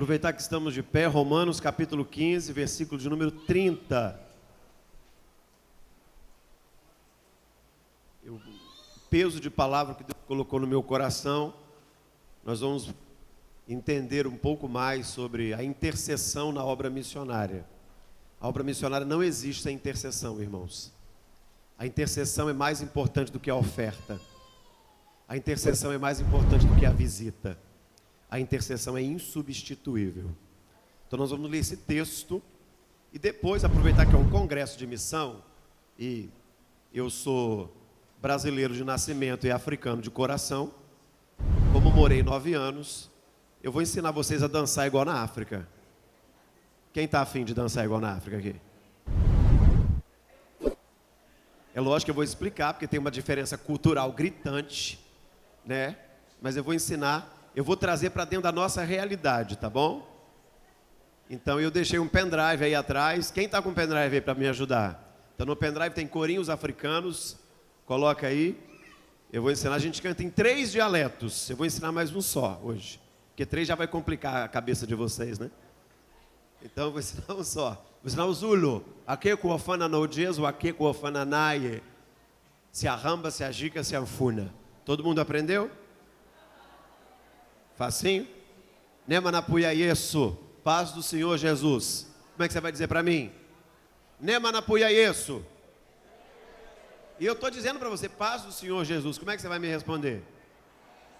Aproveitar que estamos de pé, Romanos capítulo 15, versículo de número 30. O peso de palavra que Deus colocou no meu coração, nós vamos entender um pouco mais sobre a intercessão na obra missionária. A obra missionária não existe sem intercessão, irmãos. A intercessão é mais importante do que a oferta. A intercessão é mais importante do que a visita. A intercessão é insubstituível. Então nós vamos ler esse texto e depois aproveitar que é um congresso de missão e eu sou brasileiro de nascimento e africano de coração. Como morei 9 anos, eu vou ensinar vocês a dançar igual na África. Quem está afim de dançar igual na África aqui? É lógico que eu vou explicar, porque tem uma diferença cultural gritante, né? Mas eu vou ensinar. Eu vou trazer para dentro da nossa realidade, tá bom? Então eu deixei um pendrive aí atrás. Quem está com pendrive aí para me ajudar? Então no pendrive tem corinhos africanos. Coloca aí. Eu vou ensinar. A gente canta em 3 dialetos. Eu vou ensinar mais um só hoje. Porque 3 já vai complicar a cabeça de vocês, né? Então eu vou ensinar um só. Vou ensinar o Zulu. Ake kuofana no jesu, ake kuofana naye. Se arramba, se agica, se anfuna. Todo mundo aprendeu? Facinho? Nema na puia Yesu, paz do Senhor Jesus. Como é que você vai dizer para mim? Nema na puia Yesu. E eu estou dizendo para você, paz do Senhor Jesus. Como é que você vai me responder?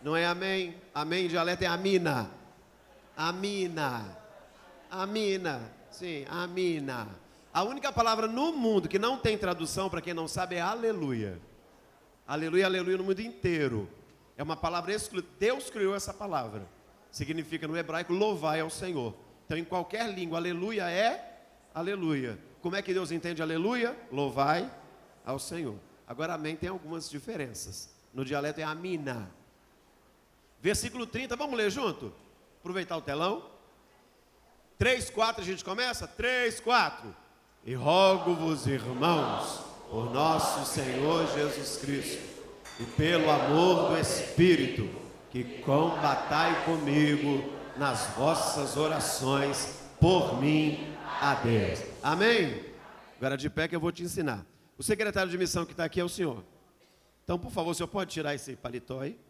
Não é amém? Amém em dialeto é amina. Amina. Amina. Sim, amina. A única palavra no mundo que não tem tradução, para quem não sabe, é aleluia. Aleluia, aleluia no mundo inteiro. É uma palavra exclusiva. Deus criou essa palavra. Significa no hebraico louvai ao Senhor. Então em qualquer língua, aleluia é aleluia. Como é que Deus entende aleluia? Louvai ao Senhor. Agora amém tem algumas diferenças. No dialeto é amina. Versículo 30, vamos ler junto? Aproveitar o telão. 3, 4, a gente começa? 3, 4. E rogo-vos, irmãos, por nosso Senhor Jesus Cristo, e pelo amor do Espírito, que combatai comigo nas vossas orações por mim a Deus. Amém? Agora de pé que eu vou te ensinar. O secretário de missão que está aqui é o senhor. Então, por favor, o senhor pode tirar esse paletó aí?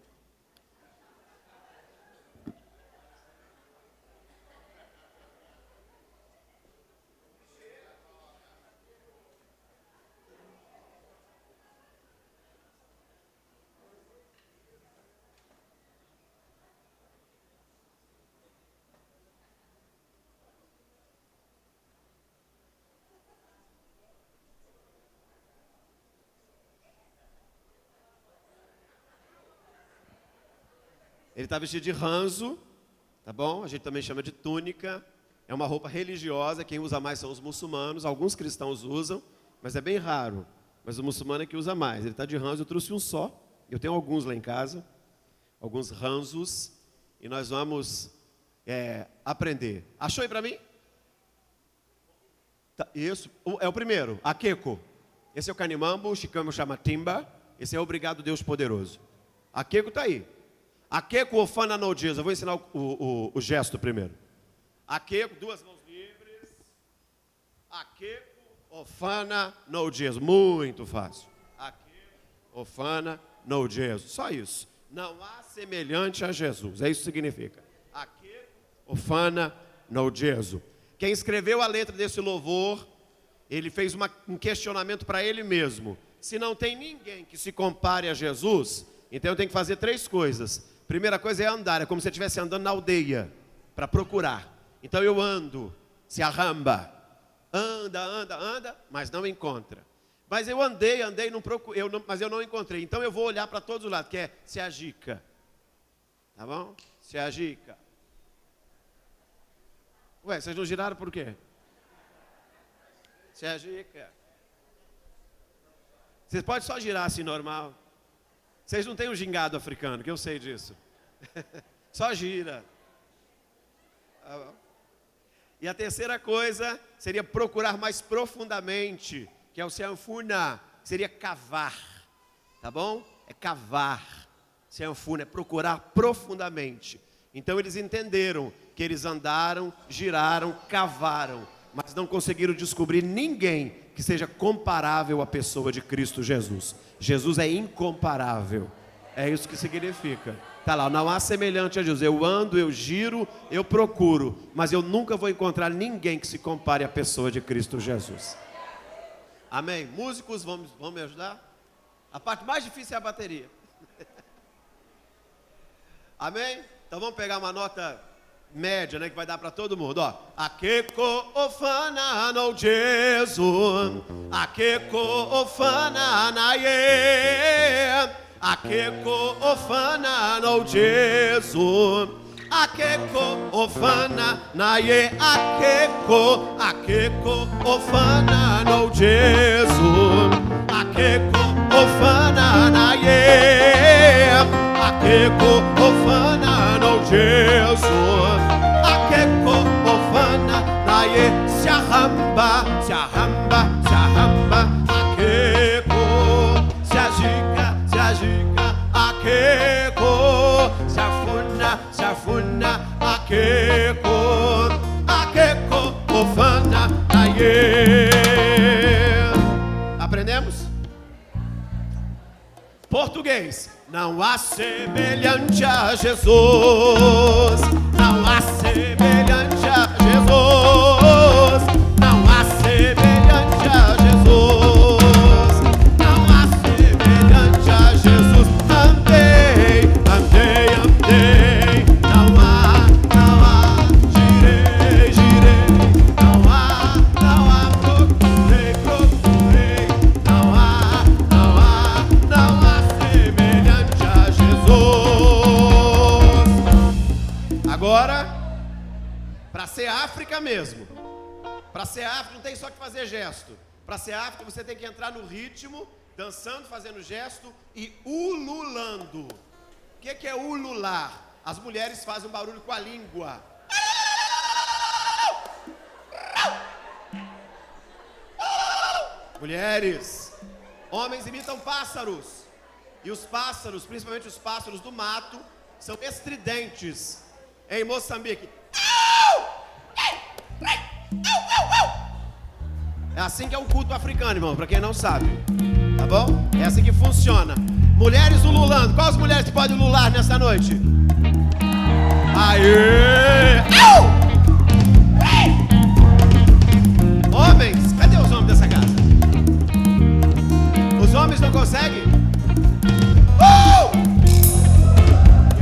Ele está vestido de ranzo, tá bom? A gente também chama de túnica. É uma roupa religiosa, quem usa mais são os muçulmanos. Alguns cristãos usam, mas é bem raro. Mas o muçulmano é que usa mais. Ele está de ranzo, eu trouxe um só. Eu tenho alguns lá em casa, alguns ranzos. E nós vamos aprender. Achou aí para mim? Tá, isso, é o primeiro, Akeko. Esse é o Canimambo, o Chicamo chama Timba. Esse é o Obrigado Deus Poderoso. Akeko está aí. Akeko ofana no dias. Eu vou ensinar o gesto primeiro. Akeko, 2 mãos livres. Akeko ofana no dias. Muito fácil. Akeko ofana no dias. Só isso. Não há semelhante a Jesus. É isso que significa. Akeko ofana no dias. Quem escreveu a letra desse louvor, ele fez um questionamento para ele mesmo. Se não tem ninguém que se compare a Jesus, então eu tenho que fazer 3 coisas. Primeira coisa é andar, é como se eu estivesse andando na aldeia, para procurar. Então eu ando, se arramba, anda, mas não encontra. Mas eu andei, mas eu não encontrei. Então eu vou olhar para todos os lados, que é se agica. Tá bom? Se agica. Ué, vocês não giraram por quê? Se agica. Vocês podem só girar assim normal. Vocês não têm um gingado africano, que eu sei disso. Só gira. E a terceira coisa seria procurar mais profundamente, que é o seanfuna, que seria cavar. Tá bom? É cavar. Seanfuna é procurar profundamente. Então eles entenderam que eles andaram, giraram, cavaram, mas não conseguiram descobrir ninguém que seja comparável à pessoa de Cristo Jesus. Jesus é incomparável. É isso que significa. Está lá, não há semelhante a Jesus. Eu ando, eu giro, eu procuro, mas eu nunca vou encontrar ninguém que se compare à pessoa de Cristo Jesus. Amém? Músicos, vão me ajudar? A parte mais difícil é a bateria. Amém? Então vamos pegar uma nota média, né, que vai dar para todo mundo, ó. Akeko ofana no Jesus, akeko ofana na ye, akeko ofana no Jesus, akeko ofana na ye, akeko ofana no Jesus, akeko ofana na ye, akeko ofana no Jesus, akeko ofana na ye, shahamba, shahamba, shahamba, akeko, shajiga, shajiga, akeko, shafuna, shafuna, akeko, akeko ofana na ye. Aprendemos? Português. Não há semelhante a Jesus, não há semelhante a Jesus, não há semelhante a Jesus, não há semelhante a Jesus. Andei, andei, andei, não há, girei, girei, não há, procurei, procurei, não há semelhante a Jesus. Agora, para ser África mesmo, para ser África não tem só que fazer gesto. Para ser África você tem que entrar no ritmo, dançando, fazendo gesto e ululando. O que é ulular? As mulheres fazem um barulho com a língua. Mulheres. Homens imitam pássaros. E os pássaros, principalmente os pássaros do mato, são estridentes. Em Moçambique. É assim que é um culto africano, irmão, para quem não sabe. Tá bom? É assim que funciona. Mulheres ululando. Quais mulheres que podem ulular nessa noite? Aê! Homens, cadê os homens dessa casa? Os homens não conseguem?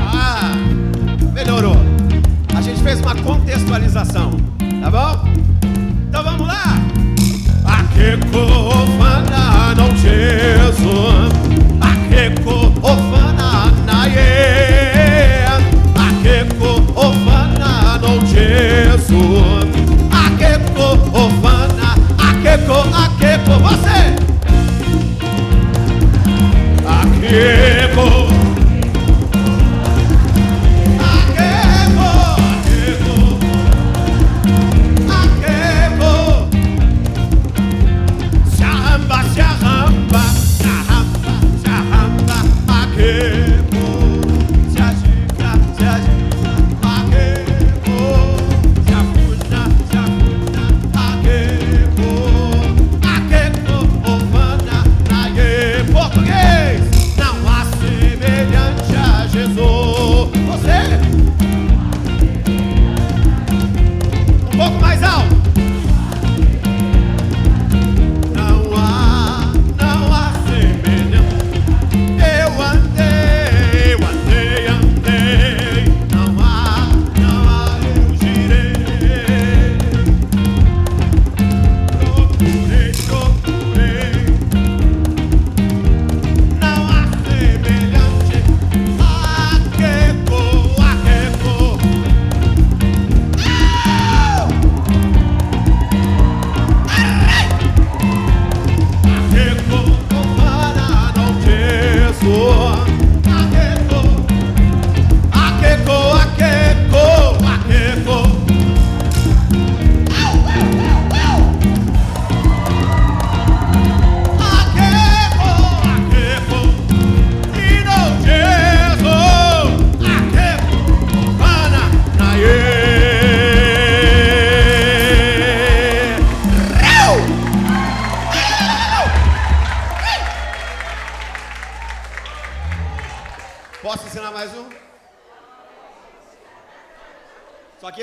Ah, melhorou. A gente fez uma contextualização, tá bom? Então vamos lá. Akeko ofana no Jesus, akeko ofana na ye, akeko ofana no Jesus, akeko ofana, akeko, você. Akeko.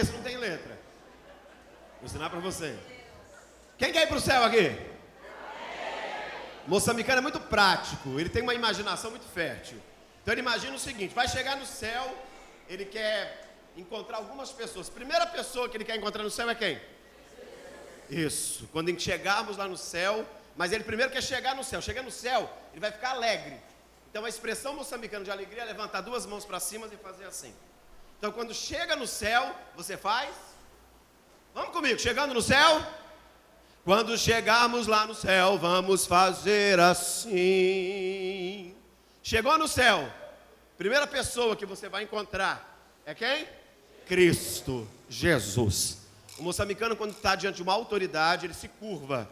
esse não tem letra. Vou ensinar para você. Quem quer ir para o céu aqui? Moçambicano é muito prático, ele tem uma imaginação muito fértil. Então ele imagina o seguinte, vai chegar no céu, ele quer encontrar algumas pessoas. Primeira pessoa que ele quer encontrar no céu é quem? Isso, quando chegarmos lá no céu, mas ele primeiro quer chegar no céu. Chega no céu, ele vai ficar alegre. Então a expressão moçambicana de alegria é levantar duas mãos para cima e fazer assim. Então quando chega no céu, você faz? Vamos comigo, chegando no céu? Quando chegarmos lá no céu, vamos fazer assim. Chegou no céu, primeira pessoa que você vai encontrar é quem? Cristo Jesus. O moçambicano, quando está diante de uma autoridade, ele se curva.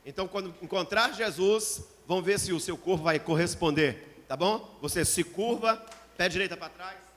Então, quando encontrar Jesus, vão ver se o seu corpo vai corresponder, tá bom? Você se curva, pé direita para trás.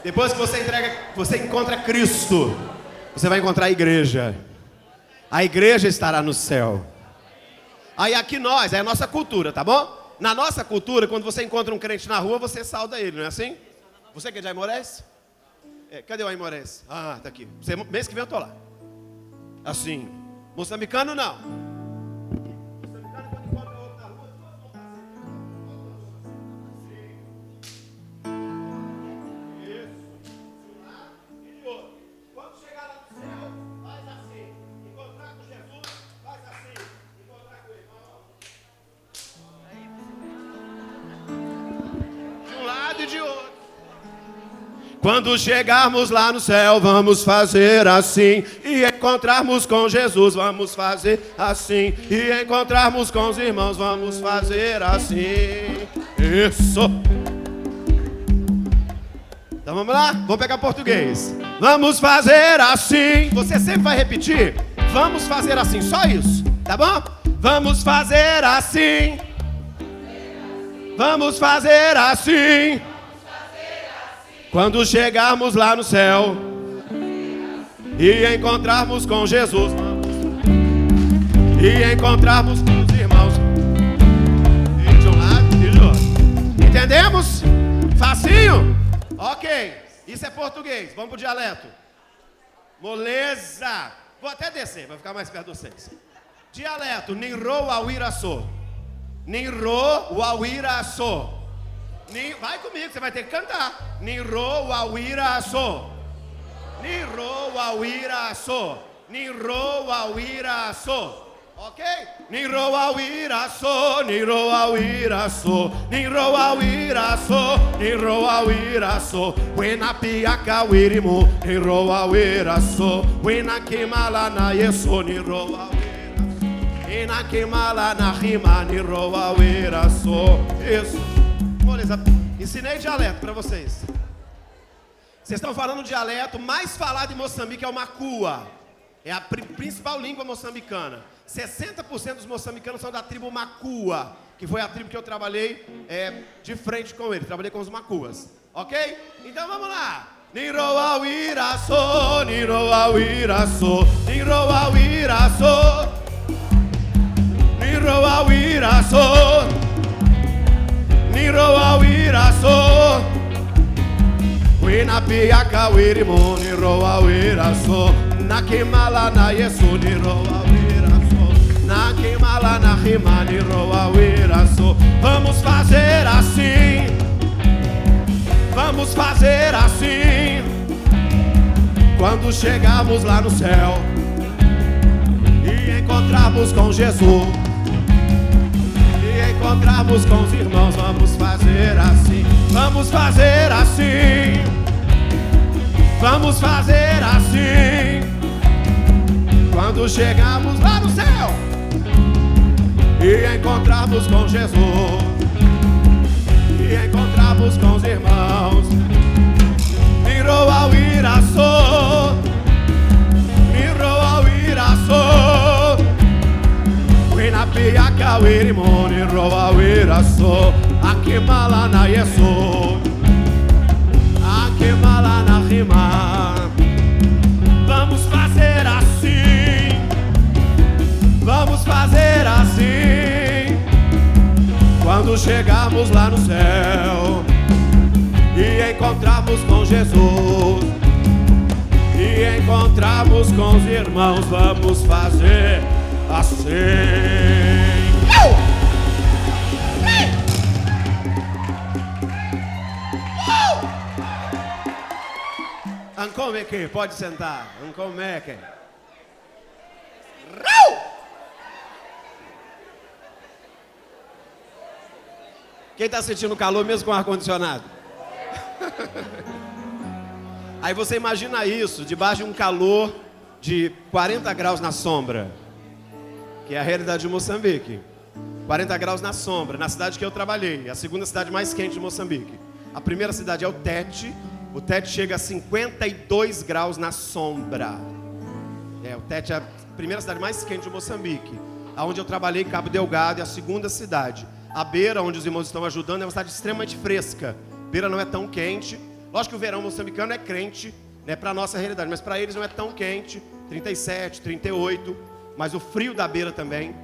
Depois que você encontra Cristo, você vai encontrar a igreja. A igreja estará no céu. Aí aqui nós, é a nossa cultura, tá bom? Na nossa cultura, quando você encontra um crente na rua, você sauda ele, não é assim? Você que é de Aimorés? Cadê o Aimorés? Ah, tá aqui. Mês que vem eu tô lá. Assim. Moçambicano não. Quando chegarmos lá no céu, vamos fazer assim. E encontrarmos com Jesus, vamos fazer assim. E encontrarmos com os irmãos, vamos fazer assim. Isso. Então vamos lá? Vamos pegar português. Vamos fazer assim. Você sempre vai repetir. Vamos fazer assim, só isso, tá bom? Vamos fazer assim. Vamos fazer assim. Quando chegarmos lá no céu e encontrarmos com Jesus, e encontrarmos com os irmãos, e de um lado e de outro. Entendemos? Facinho? Ok. Isso é português. Vamos pro dialeto. Moleza. Vou até descer, vai ficar mais perto de vocês. Dialeto. Ninro wawiraçô. Ninro wawiraçô. Vai comigo, você vai ter que cantar. Ninro wawiraçô. Ninro wawiraçô. Ninro wawiraçô. Ok? Ninro wawiraçô. Ninro wawiraçô. Ninro wawiraçô. Ninro wawiraçô. Wena piaka wirimo. Ninro wawiraçô. Wena kimala na yeso. Ninro wawiraçô. Wena kimala na rima. Ninro wawiraçô. Isso. Ensinei dialeto para vocês. Vocês estão falando dialeto mais falado em Moçambique é o Macua. É a principal língua moçambicana. 60% dos moçambicanos são da tribo Macua, que foi a tribo que eu trabalhei de frente com ele. Trabalhei com os Macuas. Ok? Então vamos lá. Niroa wiraçô, niroa wiraçô, niroa wiraçô, niroa wiraçô, niroa wiraçô, wina piaka wirimo, niroa wiraçô, nakimala na yesu, niroa wiraçô, nakimala na rima, niroa wiraçô. Vamos fazer assim. Vamos fazer assim. Quando chegarmos lá no céu e encontrarmos com Jesus, e encontrarmos com os irmãos, vamos fazer assim. Vamos fazer assim. Vamos fazer assim. Quando chegarmos lá no céu e encontrarmos com Jesus, e encontrarmos com os irmãos. Mirou ao iraçô, mirou ao iraçô, na pia kawirimo, mirou ao iraçô, aqui malana yeso, aqui malana rima. Vamos fazer assim, vamos fazer assim, quando chegarmos lá no céu e encontrarmos com Jesus, e encontrarmos com os irmãos, vamos fazer assim. Ancome aqui, pode sentar. Ancome aqui. Quem está sentindo calor mesmo com ar-condicionado? Aí você imagina isso, debaixo de um calor de 40 graus na sombra, que é a realidade de Moçambique. 40 graus na sombra, na cidade que eu trabalhei, a segunda cidade mais quente de Moçambique. A primeira cidade é o Tete. O Tete chega a 52 graus na sombra. O Tete é a primeira cidade mais quente de Moçambique. Aonde eu trabalhei, Cabo Delgado, é a segunda cidade. A Beira, onde os irmãos estão ajudando, é uma cidade extremamente fresca. Beira não é tão quente. Lógico que o verão moçambicano é quente, né, para a nossa realidade, mas para eles não é tão quente. 37, 38. Mas o frio da Beira também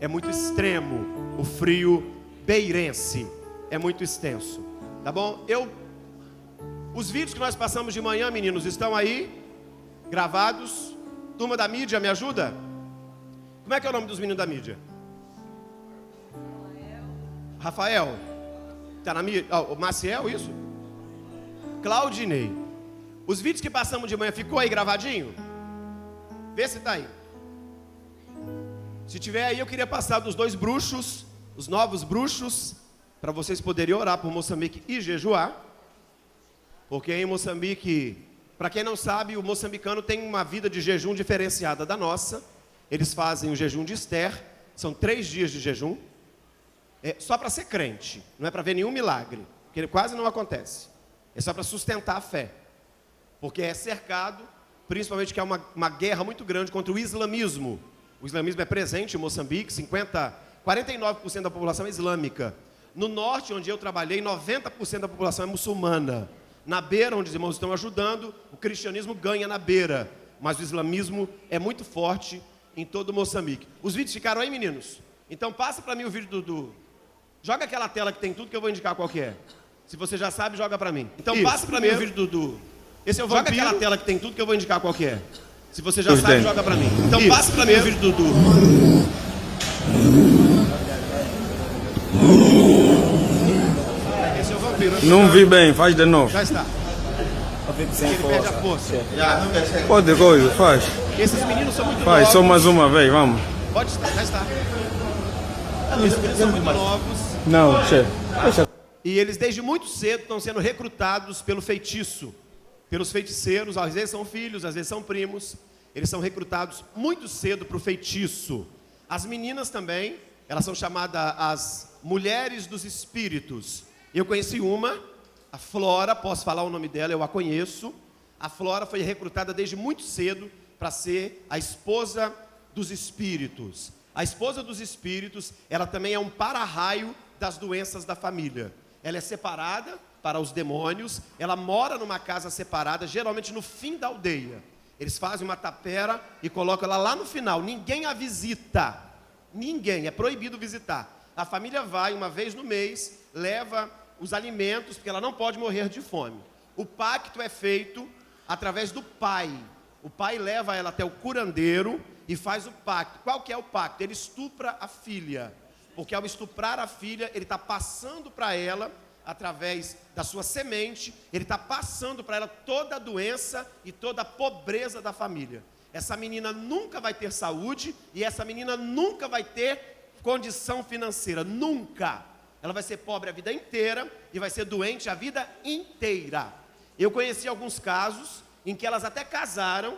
é muito extremo. O frio beirense é muito extenso. Tá bom? Os vídeos que nós passamos de manhã, meninos, estão aí, gravados. Turma da mídia, me ajuda? Como é que é o nome dos meninos da mídia? Rafael. Tá na mídia? O Maciel, isso? Claudinei. Os vídeos que passamos de manhã, ficou aí gravadinho? Vê se tá aí. Se tiver aí, eu queria passar dos 2 bruxos, os novos bruxos, para vocês poderem orar por Moçambique e jejuar. Porque em Moçambique, para quem não sabe, o moçambicano tem uma vida de jejum diferenciada da nossa. Eles fazem o jejum de Esther, são 3 dias de jejum. Só para ser crente, não é para ver nenhum milagre, porque quase não acontece. É só para sustentar a fé. Porque é cercado, principalmente que é uma guerra muito grande contra o islamismo. O islamismo é presente em Moçambique, 49% da população é islâmica. No norte, onde eu trabalhei, 90% da população é muçulmana. Na Beira, onde os irmãos estão ajudando, o cristianismo ganha na Beira. Mas o islamismo é muito forte em todo Moçambique. Os vídeos ficaram aí, meninos? Então passa para mim o vídeo do Dudu. Joga aquela tela que tem tudo que eu vou indicar qual que é. Se você já sabe, joga para mim. Então passa para mim o vídeo do Dudu. Esse é o vampiro. Joga aquela tela que tem tudo que eu vou indicar qual que é. Se você já sabe, joga para mim. Então passa para mim o vídeo do Dudu. Esse é o vampiro. Não vi bem, faz de novo. Já está. Ele perde a força. Pode, coisa, faz. Esses meninos são muito Faz, novos. só mais uma vez, vamos. Pode estar, já está. Esses meninos são muito novos. Não, chefe. E eles desde muito cedo estão sendo recrutados pelo feitiço, pelos feiticeiros. Às vezes são filhos, às vezes são primos. Eles são recrutados muito cedo para o feitiço. As meninas também, elas são chamadas as mulheres dos espíritos. Eu conheci uma, a Flora, posso falar o nome dela, eu a conheço. A Flora foi recrutada desde muito cedo para ser a esposa dos espíritos. A esposa dos espíritos, ela também é um para-raio das doenças da família. Ela é separada para os demônios, ela mora numa casa separada, geralmente no fim da aldeia. Eles fazem uma tapera e colocam ela lá no final, ninguém a visita, ninguém, é proibido visitar. A família vai uma vez no mês, leva os alimentos, porque ela não pode morrer de fome. O pacto é feito através do pai. O pai leva ela até o curandeiro e faz o pacto. Qual que é o pacto? Ele estupra a filha. Porque ao estuprar a filha, ele está passando para ela, através da sua semente, ele está passando para ela toda a doença e toda a pobreza da família. Essa menina nunca vai ter saúde e essa menina nunca vai ter condição financeira, nunca. Ela vai ser pobre a vida inteira e vai ser doente a vida inteira. Eu conheci alguns casos em que elas até casaram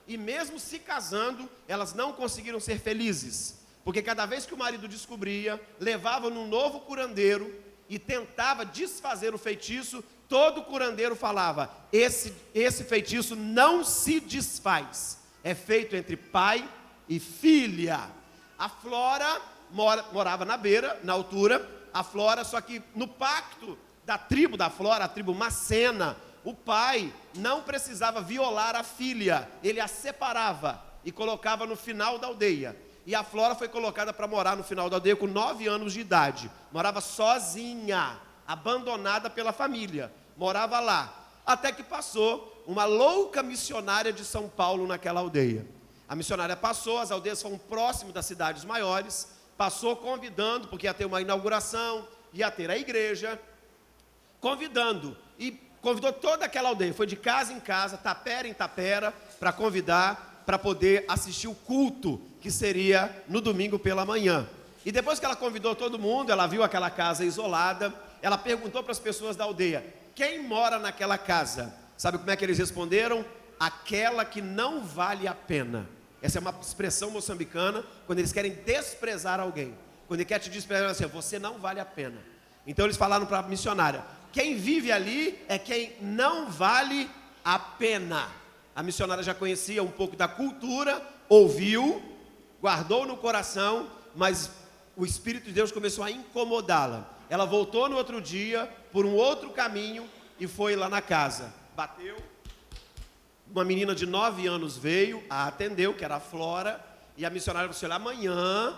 e mesmo se casando, elas não conseguiram ser felizes. Porque cada vez que o marido descobria, levava num novo curandeiro e tentava desfazer o feitiço, todo curandeiro falava: esse feitiço não se desfaz, é feito entre pai e filha. A Flora morava na beira, na altura, a Flora, só que no pacto da tribo da Flora, a tribo Macena, o pai não precisava violar a filha, ele a separava e colocava no final da aldeia. E a Flora foi colocada para morar no final da aldeia com 9 anos de idade. Morava sozinha, abandonada pela família. Morava lá. Até que passou uma louca missionária de São Paulo naquela aldeia. A missionária passou, as aldeias foram próximas das cidades maiores. Passou convidando, porque ia ter uma inauguração, ia ter a igreja. Convidando. E convidou toda aquela aldeia. Foi de casa em casa, tapera em tapera, para convidar, para poder assistir o culto que seria no domingo pela manhã. E depois que ela convidou todo mundo, ela viu aquela casa isolada, ela perguntou para as pessoas da aldeia: quem mora naquela casa? Sabe como é que eles responderam? Aquela que não vale a pena. Essa é uma expressão moçambicana, quando eles querem desprezar alguém. Quando ele quer te desprezar, assim: você não vale a pena. Então eles falaram para a missionária: quem vive ali é quem não vale a pena. A missionária já conhecia um pouco da cultura, ouviu, guardou no coração, mas o Espírito de Deus começou a incomodá-la. Ela voltou no outro dia, por um outro caminho, e foi lá na casa. Bateu, uma menina de 9 anos veio, a atendeu, que era a Flora, e a missionária disse: olha, amanhã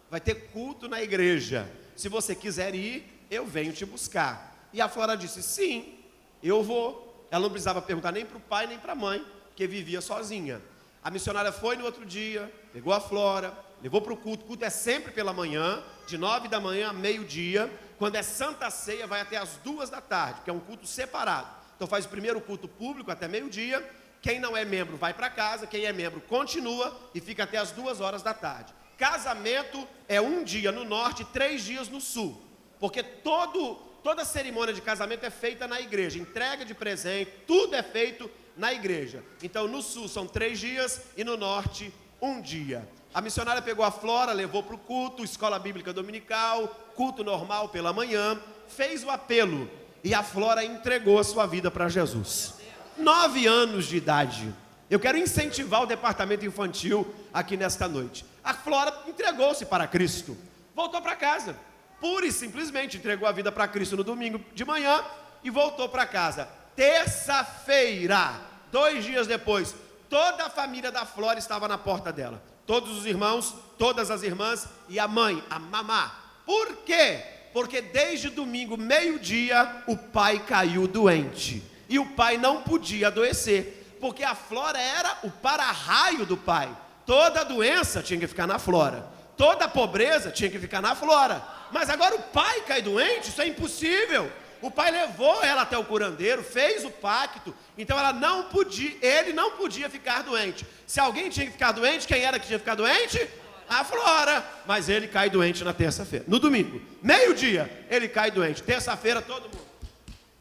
vai ter culto na igreja. Se você quiser ir, eu venho te buscar. E a Flora disse: sim, eu vou. Ela não precisava perguntar nem para o pai, nem para a mãe, porque vivia sozinha. A missionária foi no outro dia, pegou a Flora, levou para o culto. O culto é sempre pela manhã, de 9 da manhã a meio-dia. Quando é Santa Ceia, vai até as 2 da tarde, que é um culto separado. Então faz o primeiro culto público até meio-dia. Quem não é membro vai para casa, quem é membro continua e fica até as 2 horas da tarde. Casamento é 1 dia no norte e 3 dias no sul, porque toda cerimônia de casamento é feita na igreja, entrega de presente, tudo é feito na igreja. Então no sul são 3 dias e no norte 1 dia. A missionária pegou a Flora, levou para o culto, escola bíblica dominical, culto normal pela manhã, fez o apelo e a Flora entregou a sua vida para Jesus. 9 anos de idade. Eu quero incentivar o departamento infantil aqui nesta noite. A Flora entregou-se para Cristo, voltou para casa, pura e simplesmente entregou a vida para Cristo no domingo de manhã e voltou para casa. Terça-feira, 2 dias depois, toda a família da Flora estava na porta dela. Todos os irmãos, todas as irmãs e a mãe, a mamá. Por quê? Porque desde domingo, meio-dia, o pai caiu doente. E o pai não podia adoecer, porque a Flora era o para-raio do pai. Toda doença tinha que ficar na Flora. Toda pobreza tinha que ficar na Flora. Mas agora o pai cai doente, isso é impossível. O pai levou ela até o curandeiro, fez o pacto, então ele não podia ficar doente. Se alguém tinha que ficar doente, quem era que tinha que ficar doente? A Flora. Mas ele cai doente na terça-feira. No domingo, meio-dia, ele cai doente. Terça-feira, todo mundo.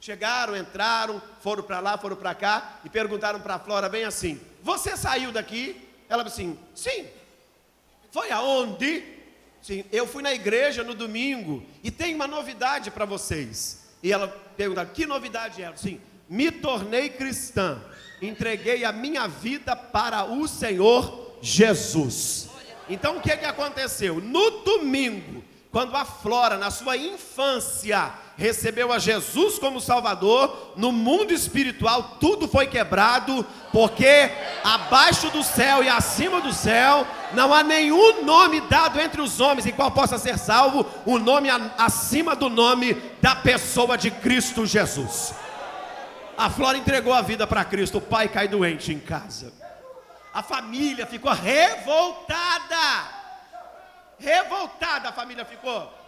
Chegaram, entraram, foram para lá, foram para cá e perguntaram para a Flora bem assim: você saiu daqui? Ela disse assim: sim. Foi aonde? Sim, eu fui na igreja no domingo e tem uma novidade para vocês. E ela perguntou: que novidade é? Sim, me tornei cristã, entreguei a minha vida para o Senhor Jesus. Então o que aconteceu? No domingo, quando a Flora, na sua infância, recebeu a Jesus como Salvador, no mundo espiritual tudo foi quebrado, porque abaixo do céu e acima do céu não há nenhum nome dado entre os homens em qual possa ser salvo, o nome acima do nome da pessoa de Cristo Jesus. A Flora entregou a vida para Cristo, o pai cai doente em casa. A família ficou revoltada. Revoltada a família ficou.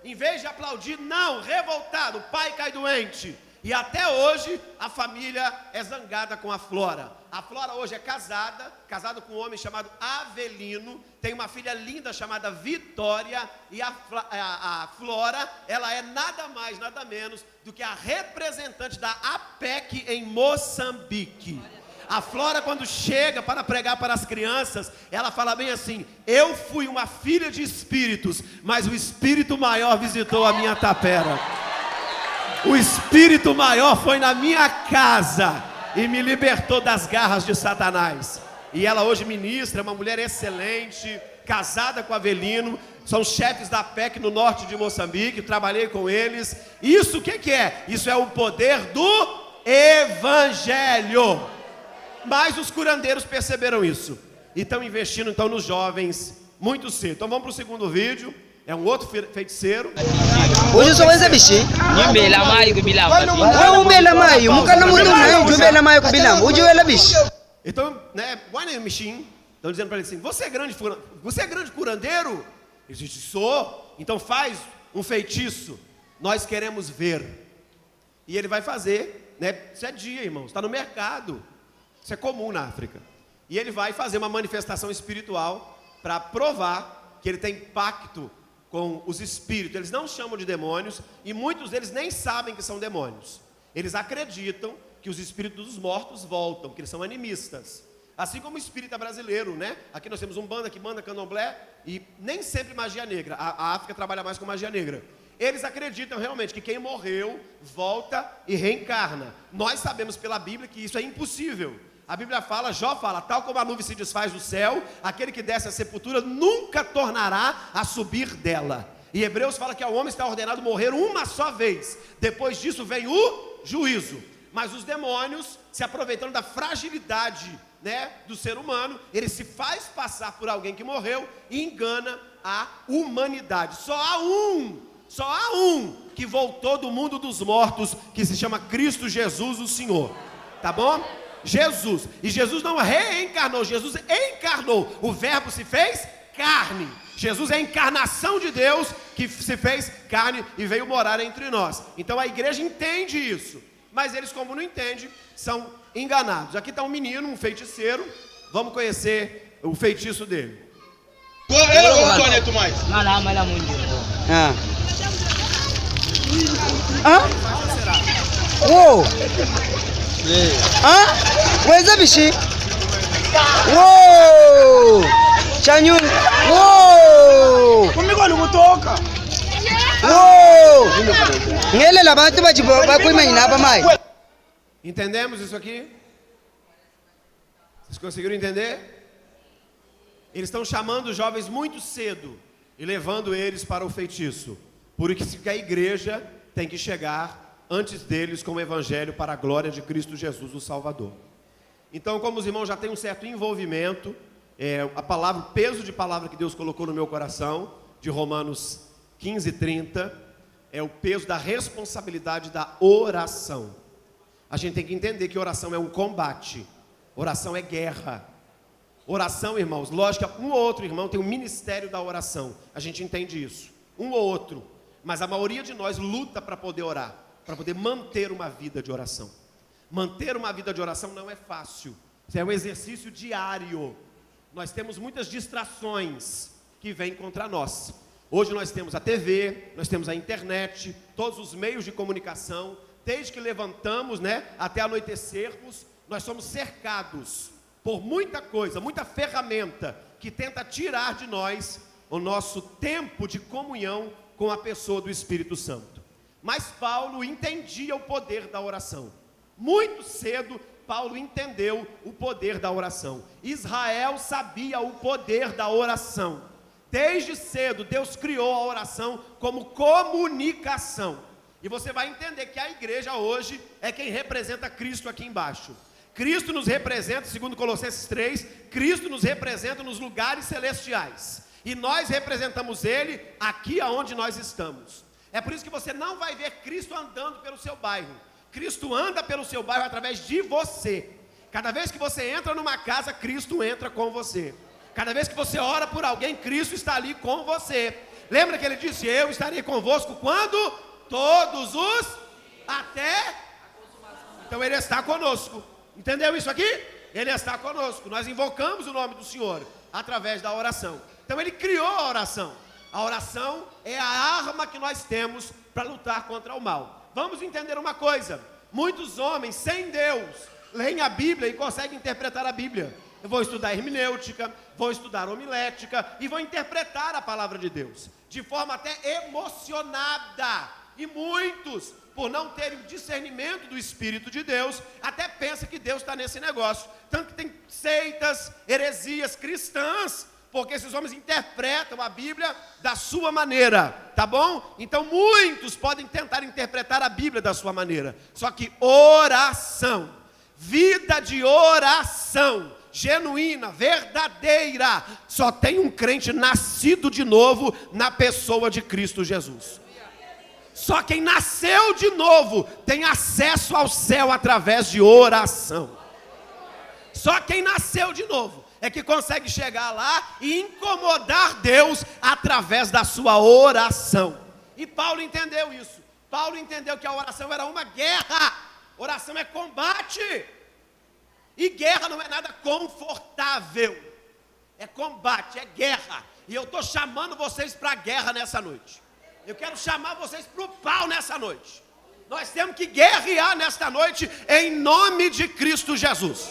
Em vez de aplaudir, não, revoltado, o pai cai doente. E até hoje a família é zangada com a Flora. A Flora hoje é casada com um homem chamado Avelino. Tem uma filha linda chamada Vitória. E a Flora, ela é nada mais, nada menos do que a representante da APEC em Moçambique. A Flora, quando chega para pregar para as crianças, ela fala bem assim: eu fui uma filha de espíritos, mas o espírito maior visitou a minha tapera. O espírito maior foi na minha casa e me libertou das garras de Satanás. E ela hoje ministra, é uma mulher excelente, casada com Avelino, são chefes da PEC no norte de Moçambique, trabalhei com eles. Isso o que é? Isso é o poder do Evangelho. Mas os curandeiros perceberam isso e estão investindo então nos jovens muito cedo. Então vamos para o segundo vídeo. É um outro feiticeiro. Hoje eu sou esse bicho. Então, né, estão dizendo para ele assim: você é grande curandeiro? Ele disse: sou. Então faz um feitiço, nós queremos ver. E ele vai fazer, né? Isso é dia, irmãos, está no mercado. Isso é comum na África. E ele vai fazer uma manifestação espiritual para provar que ele tem pacto com os espíritos. Eles não chamam de demônios e muitos deles nem sabem que são demônios. Eles acreditam que os espíritos dos mortos voltam, que eles são animistas. Assim como o espírita brasileiro, né? Aqui nós temos Umbanda, Quimbanda, Candomblé e nem sempre magia negra. A África trabalha mais com magia negra. Eles acreditam realmente que quem morreu volta e reencarna. Nós sabemos pela Bíblia que isso é impossível. A Bíblia fala, Jó fala: tal como a nuvem se desfaz do céu, aquele que desce à sepultura nunca tornará a subir dela. E Hebreus fala que ao homem está ordenado morrer uma só vez. Depois disso vem o juízo. Mas os demônios, se aproveitando da fragilidade, né, do ser humano, ele se faz passar por alguém que morreu e engana a humanidade. Só há um que voltou do mundo dos mortos, que se chama Cristo Jesus, o Senhor. Tá bom? Jesus. E Jesus não reencarnou, Jesus encarnou. O verbo se fez carne. Jesus é a encarnação de Deus que se fez carne e veio morar entre nós. Então a igreja entende isso. Mas eles, como não entendem, são enganados. Aqui está um menino, um feiticeiro. Vamos conhecer o feitiço dele. Weza bishi. Whoa! Chanyun. Whoa! Kumikoni kutoka. Whoa! Ngele la bantu bakuimagina hapa mai. Entendemos isso aqui? Vocês conseguiram entender? Eles estão chamando os jovens muito cedo e levando eles para o feitiço. Por isso que a igreja tem que chegar antes deles com o evangelho para a glória de Cristo Jesus, o Salvador. Então, como os irmãos já têm um certo envolvimento, o peso de palavra que Deus colocou no meu coração, de Romanos 15:30, é o peso da responsabilidade da oração. A gente tem que entender que oração é um combate, oração é guerra. Oração, irmãos, lógico que um ou outro irmão tem o ministério da oração, a gente entende isso, um ou outro, mas a maioria de nós luta para poder orar, para poder manter uma vida de oração. Manter uma vida de oração não é fácil, isso é um exercício diário. Nós temos muitas distrações que vêm contra nós. Hoje nós temos a TV, nós temos a internet, todos os meios de comunicação. Desde que levantamos, né, até anoitecermos, nós somos cercados por muita coisa, muita ferramenta que tenta tirar de nós o nosso tempo de comunhão com a pessoa do Espírito Santo. Mas Paulo entendia o poder da oração. Muito cedo, Paulo entendeu o poder da oração. Israel sabia o poder da oração. Desde cedo, Deus criou a oração como comunicação. E você vai entender que a igreja hoje é quem representa Cristo aqui embaixo. Cristo nos representa, segundo Colossenses 3, Cristo nos representa nos lugares celestiais. E nós representamos Ele aqui aonde nós estamos. É por isso que você não vai ver Cristo andando pelo seu bairro. Cristo anda pelo seu bairro através de você. Cada vez que você entra numa casa, Cristo entra com você. Cada vez que você ora por alguém, Cristo está ali com você. Lembra que Ele disse: eu estarei convosco quando? Todos os até. Então Ele está conosco. Entendeu isso aqui? Ele está conosco. Nós invocamos o nome do Senhor através da oração. Então Ele criou a oração. A oração é a arma que nós temos para lutar contra o mal. Vamos entender uma coisa: muitos homens sem Deus leem a Bíblia e conseguem interpretar a Bíblia. Eu vou estudar hermenêutica, vou estudar homilética e vou interpretar a palavra de Deus de forma até emocionada. E muitos, por não terem o discernimento do Espírito de Deus, até pensam que Deus está nesse negócio. Tanto que tem seitas, heresias cristãs, porque esses homens interpretam a Bíblia da sua maneira, tá bom? Então muitos podem tentar interpretar a Bíblia da sua maneira. Só que oração, vida de oração, genuína, verdadeira, só tem um crente nascido de novo na pessoa de Cristo Jesus. Só quem nasceu de novo tem acesso ao céu através de oração. Só quem nasceu de novo é que consegue chegar lá e incomodar Deus através da sua oração. E Paulo entendeu isso. Paulo entendeu que a oração era uma guerra. Oração é combate. E guerra não é nada confortável. É combate, é guerra. E eu estou chamando vocês para a guerra nessa noite. Eu quero chamar vocês para o pau nessa noite. Nós temos que guerrear nesta noite em nome de Cristo Jesus.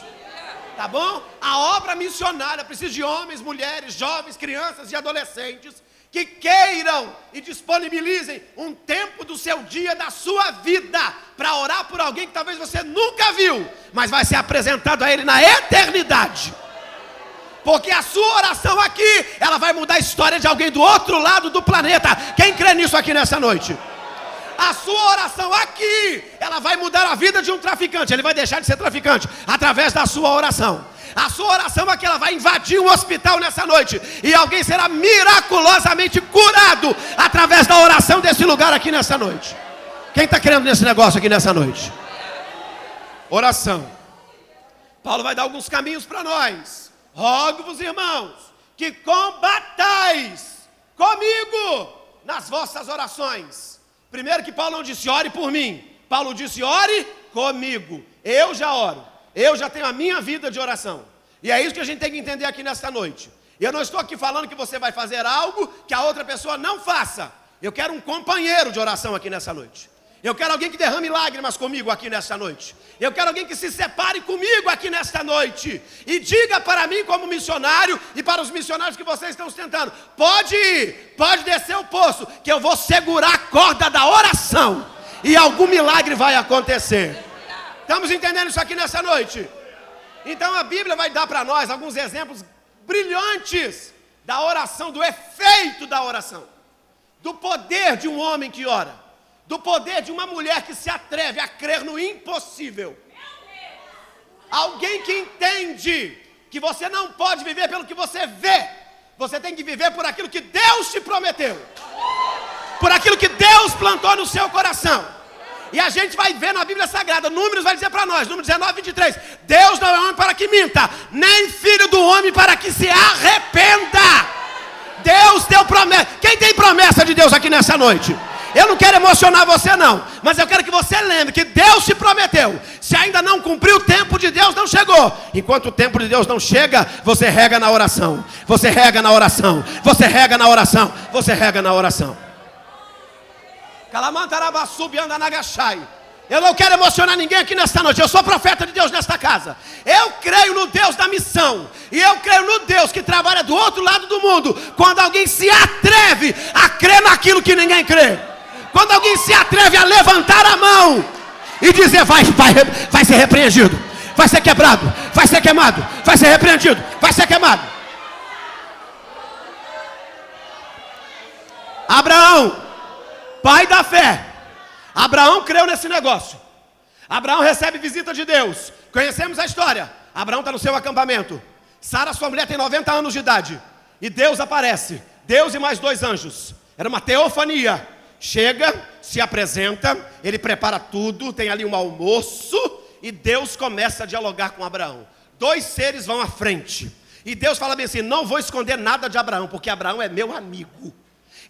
Tá bom? A obra missionária precisa de homens, mulheres, jovens, crianças e adolescentes que queiram e disponibilizem um tempo do seu dia, da sua vida, para orar por alguém que talvez você nunca viu, mas vai ser apresentado a ele na eternidade. Porque a sua oração aqui, ela vai mudar a história de alguém do outro lado do planeta. Quem crê nisso aqui nessa noite? A sua oração aqui, ela vai mudar a vida de um traficante. Ele vai deixar de ser traficante através da sua oração. A sua oração aqui, ela vai invadir um hospital nessa noite. E alguém será miraculosamente curado através da oração desse lugar aqui nessa noite. Quem está crendo nesse negócio aqui nessa noite? Oração. Paulo vai dar alguns caminhos para nós. Rogo-vos, irmãos, que combatais comigo nas vossas orações. Primeiro que Paulo não disse ore por mim. Paulo disse ore comigo. Eu já oro. Eu já tenho a minha vida de oração. E é isso que a gente tem que entender aqui nesta noite. Eu não estou aqui falando que você vai fazer algo que a outra pessoa não faça. Eu quero um companheiro de oração aqui nessa noite. Eu quero alguém que derrame lágrimas comigo aqui nesta noite. Eu quero alguém que se separe comigo aqui nesta noite. E diga para mim como missionário e para os missionários que vocês estão sustentando. Pode ir, pode descer o poço, que eu vou segurar a corda da oração. E algum milagre vai acontecer. Estamos entendendo isso aqui nessa noite? Então a Bíblia vai dar para nós alguns exemplos brilhantes da oração, do efeito da oração. Do poder de um homem que ora. Do poder de uma mulher que se atreve a crer no impossível. Alguém que entende que você não pode viver pelo que você vê. Você tem que viver por aquilo que Deus te prometeu. Por aquilo que Deus plantou no seu coração. E a gente vai ver na Bíblia Sagrada, Números vai dizer para nós, Número 19, 23. Deus não é homem para que minta, nem filho do homem para que se arrependa. Deus deu promessa. Quem tem promessa de Deus aqui nessa noite? Eu não quero emocionar você não, mas eu quero que você lembre que Deus te prometeu. Se ainda não cumpriu, o tempo de Deus não chegou. Enquanto o tempo de Deus não chega, você rega na oração. Você rega na oração. Você rega na oração. Você rega na oração. Eu não quero emocionar ninguém aqui nesta noite. Eu sou profeta de Deus nesta casa. Eu creio no Deus da missão. E eu creio no Deus que trabalha do outro lado do mundo. Quando alguém se atreve a crer naquilo que ninguém crê. Quando alguém se atreve a levantar a mão e dizer vai ser repreendido, vai ser quebrado, vai ser queimado, vai ser repreendido, vai ser queimado. Abraão, pai da fé. Abraão creu nesse negócio. Abraão recebe visita de Deus. Conhecemos a história. Abraão está no seu acampamento. Sara, sua mulher, tem 90 anos de idade. E Deus aparece. Deus e mais 2 anjos. Era uma teofania. Chega, se apresenta, ele prepara tudo, tem ali um almoço. E Deus começa a dialogar com Abraão. 2 seres vão à frente. E Deus fala bem assim, não vou esconder nada de Abraão, porque Abraão é meu amigo.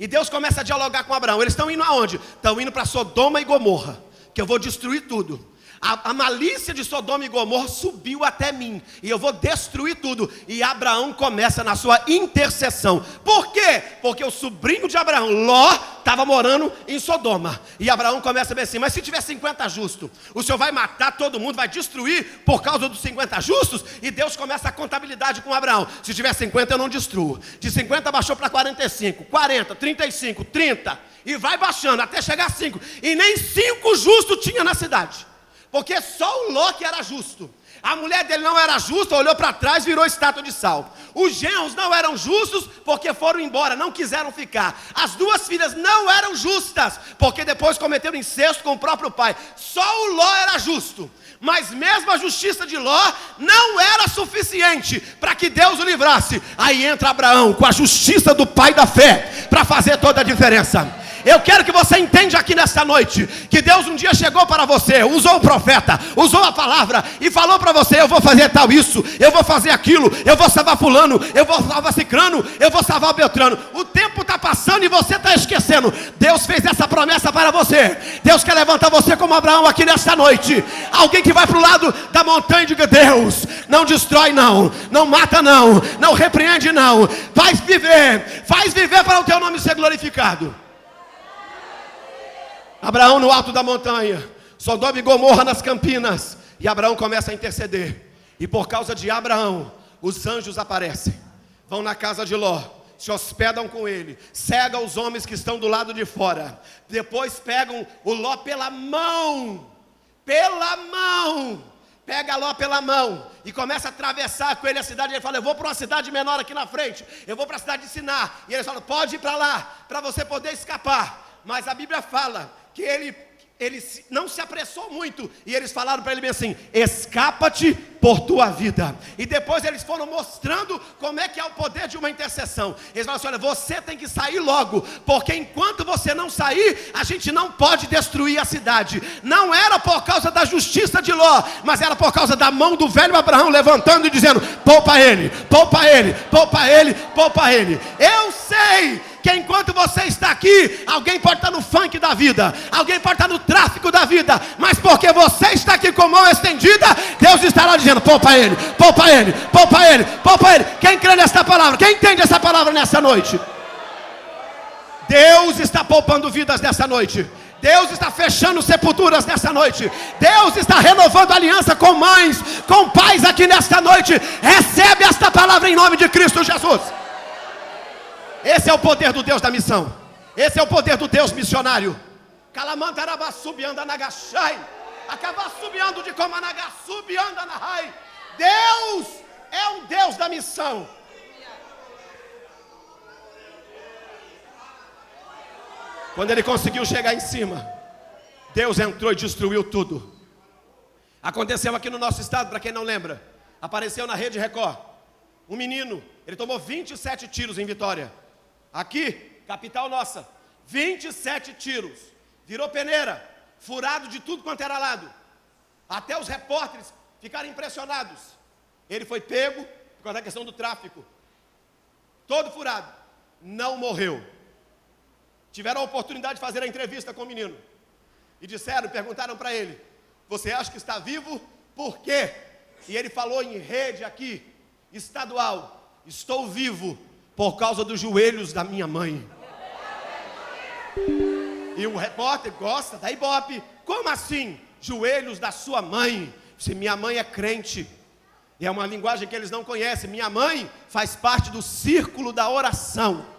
E Deus começa a dialogar com Abraão. Eles estão indo aonde? Estão indo para Sodoma e Gomorra, que eu vou destruir tudo. a malícia de Sodoma e Gomorra subiu até mim, e eu vou destruir tudo. E Abraão começa na sua intercessão. Por quê? Porque o sobrinho de Abraão, Ló, estava morando em Sodoma. E Abraão começa a dizer assim: mas se tiver 50 justos, o Senhor vai matar todo mundo, vai destruir por causa dos 50 justos? E Deus começa a contabilidade com Abraão: se tiver 50 eu não destruo. De 50 baixou para 45, 40, 35, 30, e vai baixando até chegar a 5. E nem 5 justos tinha na cidade, porque só o Ló que era justo. A mulher dele não era justa, olhou para trás, virou estátua de sal. Os genros não eram justos, porque foram embora, não quiseram ficar. As 2 filhas não eram justas, porque depois cometeram incesto com o próprio pai. Só o Ló era justo. Mas mesmo a justiça de Ló não era suficiente para que Deus o livrasse. Aí entra Abraão com a justiça do pai da fé para fazer toda a diferença. Eu quero que você entenda aqui nesta noite que Deus um dia chegou para você, usou o profeta, usou a palavra e falou para você: eu vou fazer tal isso, eu vou fazer aquilo, eu vou salvar fulano, eu vou salvar cicrano, eu vou salvar o beltrano. O tempo está passando e você está esquecendo. Deus fez essa promessa para você. Deus quer levantar você como Abraão aqui nesta noite. Alguém que vai para o lado da montanha e diga: Deus, não destrói não, não mata não, não repreende não. Faz viver para o teu nome ser glorificado. Abraão no alto da montanha, Sodoma e Gomorra nas campinas, e Abraão começa a interceder. E por causa de Abraão, os anjos aparecem, vão na casa de Ló, se hospedam com ele, cegam os homens que estão do lado de fora. Depois pegam o Ló pela mão, pega Ló pela mão e começa a atravessar com ele a cidade. Ele fala: eu vou para uma cidade menor aqui na frente, eu vou para a cidade de Sinar. E ele fala: pode ir para lá, para você poder escapar. Mas a Bíblia fala que ele não se apressou muito, e eles falaram para ele bem assim: escapa-te por tua vida. E depois eles foram mostrando como é que é o poder de uma intercessão. Eles falaram assim: olha, você tem que sair logo, porque enquanto você não sair, a gente não pode destruir a cidade. Não era por causa da justiça de Ló, mas era por causa da mão do velho Abraão levantando e dizendo: poupa ele, poupa ele, poupa ele, poupa ele. Eu sei que enquanto você está aqui, alguém pode estar no funk da vida, alguém pode estar no tráfico da vida, mas porque você está aqui com mão estendida, Deus estará dizendo: poupa ele, poupa ele, poupa ele, poupa ele. Quem crê nessa palavra? Quem entende essa palavra nessa noite? Deus está poupando vidas nessa noite. Deus está fechando sepulturas nessa noite. Deus está renovando aliança com mães, com pais aqui nesta noite. Recebe esta palavra em nome de Cristo Jesus. Esse é o poder do Deus da missão. Esse é o poder do Deus missionário. de Deus é um Deus da missão. Quando ele conseguiu chegar em cima, Deus entrou e destruiu tudo. Aconteceu aqui no nosso estado, para quem não lembra, apareceu na Rede Record um menino, ele tomou 27 tiros em Vitória. Aqui, capital nossa, 27 tiros, virou peneira, furado de tudo quanto era lado. Até os repórteres ficaram impressionados. Ele foi pego por causa da questão do tráfico, todo furado, não morreu. Tiveram a oportunidade de fazer a entrevista com o menino e perguntaram para ele: você acha que está vivo? Por quê? E ele falou em rede aqui, estadual: estou vivo por causa dos joelhos da minha mãe. E o repórter gosta da Ibope: como assim? Joelhos da sua mãe? Se minha mãe é crente, e é uma linguagem que eles não conhecem. Minha mãe faz parte do círculo da oração.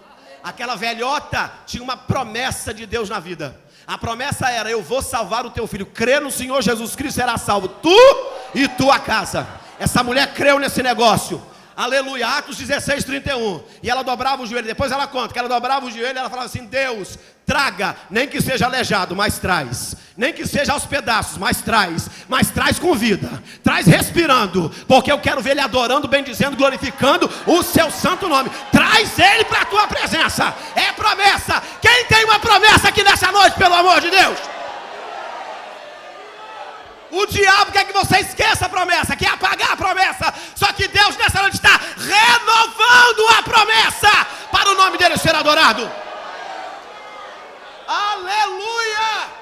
Aquela velhota tinha uma promessa de Deus na vida. A promessa era: eu vou salvar o teu filho. Crê no Senhor Jesus Cristo, será salvo tu e tua casa. Essa mulher creu nesse negócio. Aleluia, Atos 16, 31. E ela dobrava o joelho. Depois ela conta que ela dobrava o joelho e ela falava assim: Deus, traga, nem que seja aleijado, mas traz. Nem que seja aos pedaços, mas traz. Mas traz com vida, traz respirando, porque eu quero ver ele adorando, bendizendo, glorificando o seu santo nome. Traz ele para a tua presença. É promessa. Quem tem uma promessa aqui nessa noite, pelo amor de Deus? O diabo quer que você esqueça a promessa, quer apagar a promessa. Só que Deus nessa noite está renovando a promessa para o nome dele ser adorado. Aleluia!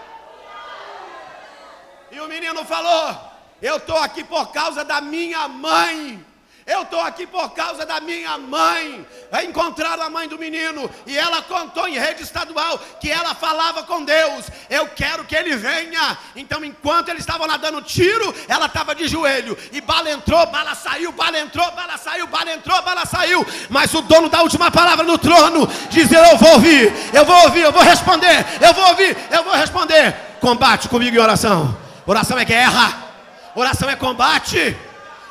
E o menino menino falou: eu estou aqui por causa da minha mãe. Eu estou aqui por causa da minha mãe. Encontraram a mãe do menino e ela contou em rede estadual que ela falava com Deus: eu quero que ele venha. Então, enquanto eles estavam lá dando tiro, ela estava de joelho. E bala entrou, bala saiu, bala entrou, bala saiu, bala entrou, bala saiu. Mas o dono da última palavra no trono dizia: eu vou ouvir, eu vou ouvir, eu vou responder, eu vou ouvir, eu vou responder. Combate comigo em oração. Oração é guerra. Oração é combate.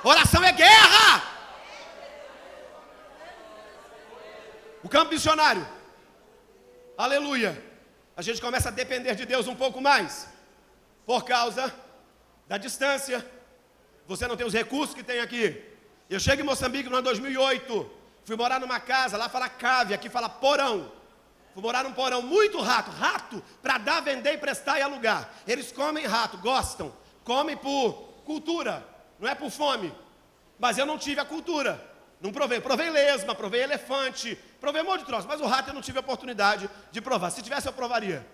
Oração é guerra. O campo missionário, aleluia, a gente começa a depender de Deus um pouco mais, por causa da distância. Você não tem os recursos que tem aqui. Eu chego em Moçambique no ano 2008, fui morar numa casa, lá fala cave, aqui fala porão. Fui morar num porão, muito rato para dar, vender, emprestar e alugar. Eles comem rato, gostam, comem por cultura, não é por fome. Mas eu não tive a cultura, não provei lesma, provei elefante, provei um monte de troço, mas o rato eu não tive a oportunidade de provar. Se tivesse eu provaria.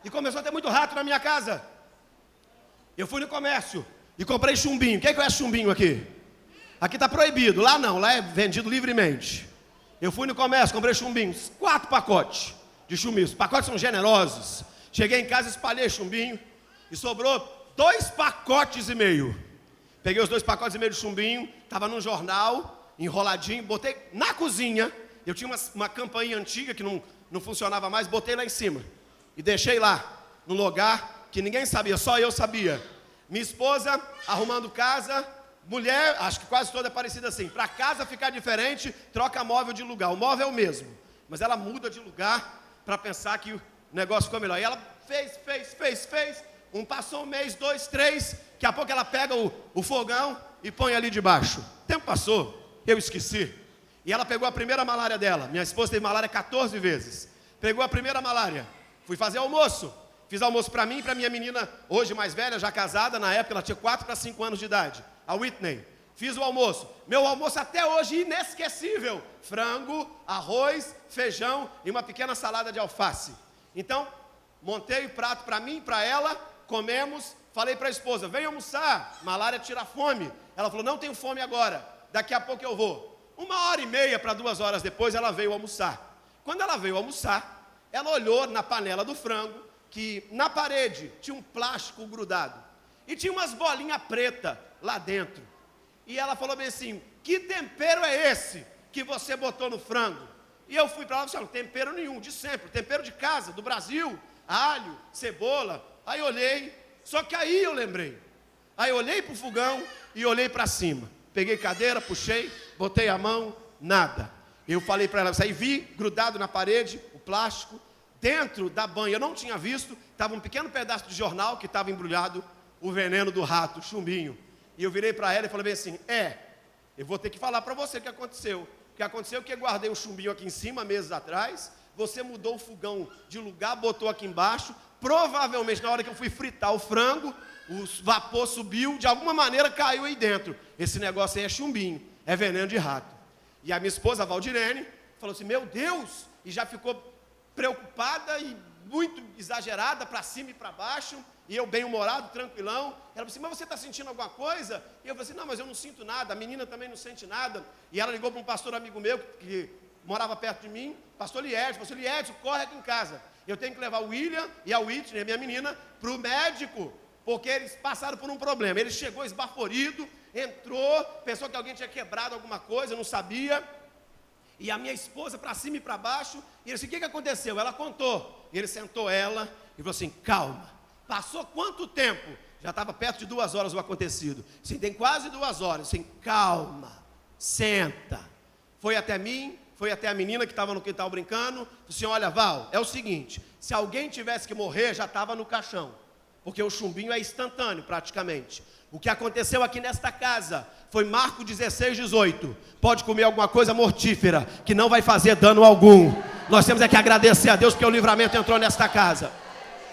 E começou a ter muito rato na minha casa. Eu fui no comércio e comprei chumbinho. Quem conhece chumbinho aqui? Aqui está proibido, lá não, lá é vendido livremente. Eu fui no comércio, comprei chumbinhos, 4 pacotes de chumbinhos. Os pacotes são generosos. Cheguei em casa, espalhei chumbinho e sobrou 2 pacotes e meio. Peguei os 2 pacotes e meio de chumbinho, estava num jornal, enroladinho, botei na cozinha. Eu tinha uma campainha antiga que não funcionava mais, botei lá em cima. E deixei lá, no lugar que ninguém sabia, só eu sabia. Minha esposa arrumando casa, mulher, acho que quase toda é parecida assim. Para casa ficar diferente, troca móvel de lugar. O móvel é o mesmo, mas ela muda de lugar para pensar que o negócio ficou melhor. E ela fez. Passou um mês, 2, 3, daqui a pouco ela pega o fogão e põe ali debaixo. O tempo passou, eu esqueci. E ela pegou a primeira malária dela. Minha esposa teve malária 14 vezes. Pegou a primeira malária. Fui fazer almoço. Fiz almoço para mim e para minha menina, hoje mais velha, já casada. Na época ela tinha 4 para 5 anos de idade, a Whitney. Fiz o almoço. Meu almoço até hoje inesquecível. Frango, arroz, feijão e uma pequena salada de alface. Então, montei o prato para mim e para ela. Comemos. Falei para a esposa: vem almoçar, malária tira a fome. Ela falou: não tenho fome agora, daqui a pouco eu vou. 1h30 para 2 horas depois ela veio almoçar. Quando ela veio almoçar, ela olhou na panela do frango, que na parede tinha um plástico grudado, e tinha umas bolinhas pretas lá dentro. E ela falou bem assim: que tempero é esse que você botou no frango? E eu fui para lá e disse: não, tempero nenhum, de sempre, tempero de casa, do Brasil, alho, cebola. Aí olhei, só que aí eu lembrei. Aí olhei para o fogão e olhei para cima. Peguei cadeira, puxei, botei a mão, nada. Eu falei para ela, aí vi grudado na parede, o plástico, dentro da banha, eu não tinha visto, estava um pequeno pedaço de jornal que estava embrulhado, o veneno do rato, chumbinho. E eu virei para ela e falei bem assim: eu vou ter que falar para você o que aconteceu. O que aconteceu é que eu guardei o chumbinho aqui em cima, meses atrás, você mudou o fogão de lugar, botou aqui embaixo. Provavelmente, na hora que eu fui fritar o frango, o vapor subiu, de alguma maneira caiu aí dentro. Esse negócio aí é chumbinho, é veneno de rato. E a minha esposa, a Valdirene, falou assim: meu Deus! E já ficou preocupada e muito exagerada, para cima e para baixo. E eu bem-humorado, tranquilão. Ela falou assim: mas você está sentindo alguma coisa? E eu falei assim: não, mas eu não sinto nada. A menina também não sente nada. E ela ligou para um pastor amigo meu, que morava perto de mim, pastor Liedson, corre aqui em casa. Eu tenho que levar o William e a Whitney, minha menina, para o médico, porque eles passaram por um problema. Ele chegou esbaforido, entrou, pensou que alguém tinha quebrado alguma coisa, não sabia. E a minha esposa para cima e para baixo. E ele disse: o que aconteceu? Ela contou. Ele sentou ela e falou assim: calma. Passou quanto tempo? Já estava perto de 2 horas o acontecido. Sim, tem quase 2 horas. Sim, calma, senta. Foi até mim. Foi até a menina que estava no quintal brincando. Falei assim: olha, Val, é o seguinte, se alguém tivesse que morrer, já estava no caixão, porque o chumbinho é instantâneo praticamente. O que aconteceu aqui nesta casa foi Marcos 16:18. Pode comer alguma coisa mortífera, que não vai fazer dano algum. Nós temos que agradecer a Deus, porque o livramento entrou nesta casa.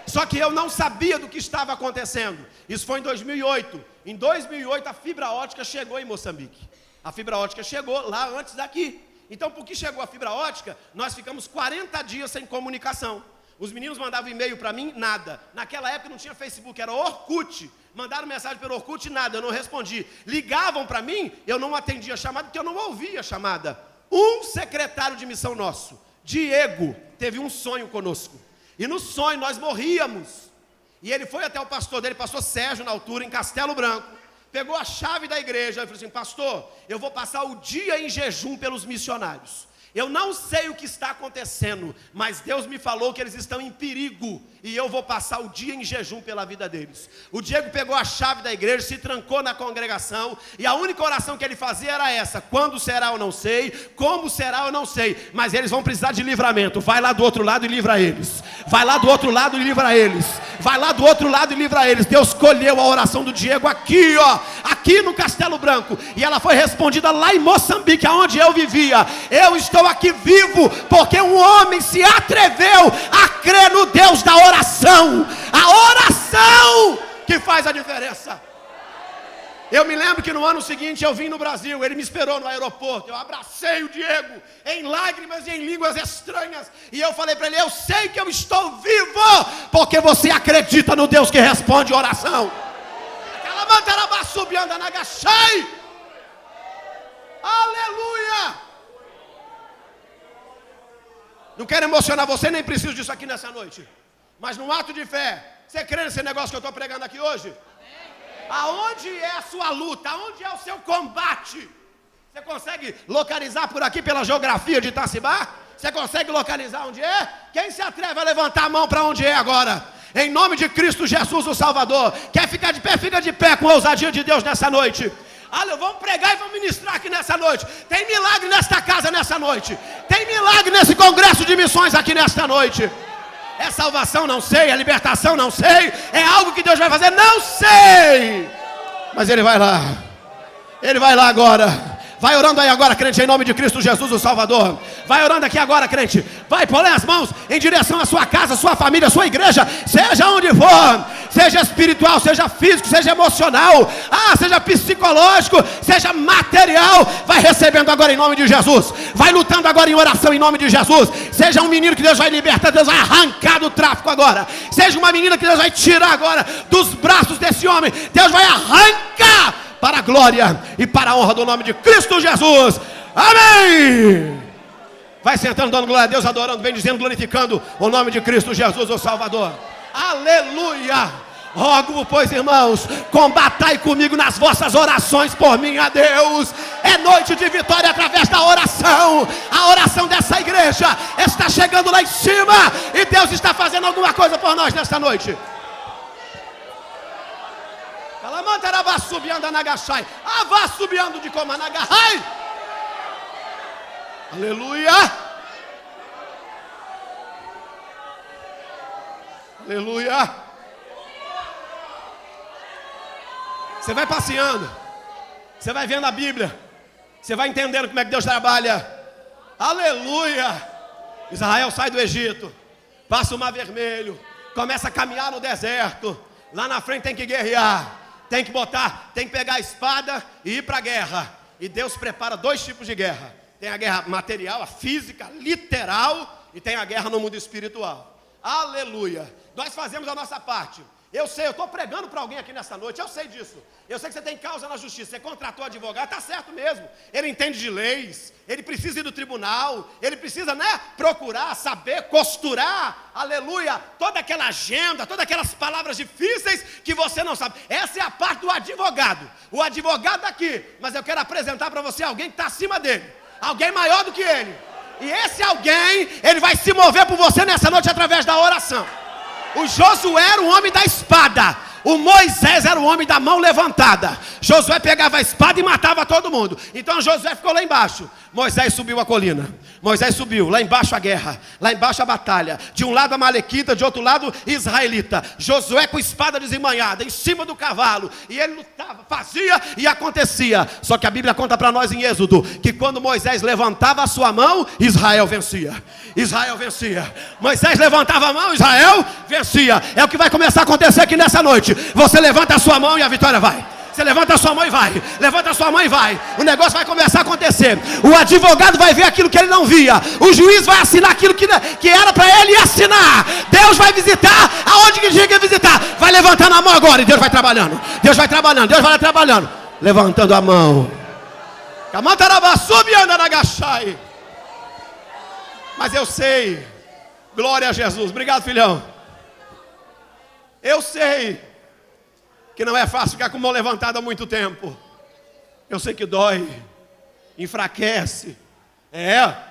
Só que eu não sabia do que estava acontecendo. Isso foi em 2008. Em 2008 a fibra ótica chegou em Moçambique. A fibra ótica chegou lá antes daqui. Então, por que chegou a fibra ótica, nós ficamos 40 dias sem comunicação. Os meninos mandavam e-mail para mim, nada. Naquela época não tinha Facebook, era Orkut. Mandaram mensagem pelo Orkut, nada, eu não respondi. Ligavam para mim, eu não atendia a chamada, porque eu não ouvia a chamada. Um secretário de missão nosso, Diego, teve um sonho conosco. E no sonho nós morríamos. E ele foi até o pastor dele, pastor Sérgio, na altura, em Castelo Branco. Pegou a chave da igreja e falou assim: pastor, eu vou passar o dia em jejum pelos missionários. Eu não sei o que está acontecendo, mas Deus me falou que eles estão em perigo, e eu vou passar o dia em jejum pela vida deles. O Diego pegou a chave da igreja, se trancou na congregação, e a única oração que ele fazia era essa: quando será eu não sei, como será eu não sei, mas eles vão precisar de livramento. Vai lá do outro lado e livra eles. Vai lá do outro lado e livra eles. Vai lá do outro lado e livra eles. Deus colheu a oração do Diego aqui, ó, aqui no Castelo Branco, e ela foi respondida lá em Moçambique, aonde eu vivia. Eu estou aqui vivo porque um homem se atreveu a crer no Deus da oração. A oração que faz a diferença. Eu me lembro que no ano seguinte eu vim no Brasil, ele me esperou no aeroporto, eu abracei o Diego em lágrimas e em línguas estranhas, e eu falei para ele: eu sei que eu estou vivo porque você acredita no Deus que responde oração. Aleluia! Não quero emocionar você, nem preciso disso aqui nessa noite, mas num ato de fé, você crê nesse negócio que eu estou pregando aqui hoje? Aonde é a sua luta? Aonde é o seu combate? Você consegue localizar por aqui pela geografia de Itacibá? Você consegue localizar onde é? Quem se atreve a levantar a mão para onde é agora? Em nome de Cristo Jesus, o Salvador. Quer ficar de pé? Fica de pé com a ousadia de Deus nessa noite. Vamos pregar e vamos ministrar aqui nessa noite. Tem milagre nesta casa nessa noite. Tem milagre nesse congresso de missões aqui nesta noite. É salvação? Não sei. É libertação? Não sei. É algo que Deus vai fazer? Não sei. Mas Ele vai lá. Ele vai lá agora. Vai orando aí agora, crente, em nome de Cristo Jesus, o Salvador. Vai orando aqui agora, crente. Vai, põe as mãos em direção à sua casa, sua família, sua igreja, seja onde for. Seja espiritual, seja físico, seja emocional, seja psicológico, seja material. Vai recebendo agora em nome de Jesus. Vai lutando agora em oração em nome de Jesus. Seja um menino que Deus vai libertar, Deus vai arrancar do tráfico agora. Seja uma menina que Deus vai tirar agora dos braços desse homem. Deus vai arrancar para a glória e para a honra do nome de Cristo Jesus. Amém. Vai sentando, dando glória a Deus, adorando, bendizendo, glorificando o nome de Cristo Jesus, o Salvador. Aleluia. Rogo, pois, irmãos, combatai comigo nas vossas orações por mim, a Deus. É noite de vitória através da oração. A oração dessa igreja está chegando lá em cima, e Deus está fazendo alguma coisa por nós nesta noite. Subiando de Comanagahai. Aleluia. Aleluia. Você vai passeando, você vai vendo a Bíblia, você vai entendendo como é que Deus trabalha. Aleluia. Israel sai do Egito, passa o Mar Vermelho, começa a caminhar no deserto. Lá na frente tem que guerrear. Tem que pegar a espada e ir para a guerra. E Deus prepara dois tipos de guerra. Tem a guerra material, a física, literal, e tem a guerra no mundo espiritual. Aleluia. Nós fazemos a nossa parte. Eu sei, eu estou pregando para alguém aqui nessa noite, eu sei disso. Eu sei que você tem causa na justiça, você contratou advogado, está certo mesmo. Ele entende de leis, ele precisa ir do tribunal, ele precisa, procurar, saber, costurar, aleluia, toda aquela agenda, todas aquelas palavras difíceis que você não sabe. Essa é a parte do advogado. O advogado aqui, mas eu quero apresentar para você alguém que está acima dele, alguém maior do que ele. E esse alguém, ele vai se mover por você nessa noite através da oração. O Josué era o homem da espada. O Moisés era o homem da mão levantada. Josué pegava a espada e matava todo mundo. Então Josué ficou lá embaixo. Moisés subiu a colina. Moisés subiu, lá embaixo a guerra, lá embaixo a batalha. De um lado a malequita, de outro lado israelita. Josué com espada desembanhada, em cima do cavalo. E ele lutava, fazia e acontecia. Só que a Bíblia conta para nós em Êxodo que quando Moisés levantava a sua mão, Israel vencia. Israel vencia. Moisés levantava a mão, Israel vencia. É o que vai começar a acontecer aqui nessa noite. Você levanta a sua mão e a vitória vai. Você levanta a sua mão e vai. Levanta a sua mão e vai. O negócio vai começar a acontecer. O advogado vai ver aquilo que ele não via. O juiz vai assinar aquilo que era para ele assinar. Deus vai visitar aonde que tinha que visitar. Vai levantando a mão agora e Deus vai trabalhando. Deus vai trabalhando. Deus vai trabalhando. Levantando a mão. Mas eu sei. Glória a Jesus. Obrigado, filhão. Eu sei que não é fácil ficar com a mão levantada há muito tempo. Eu sei que dói, enfraquece.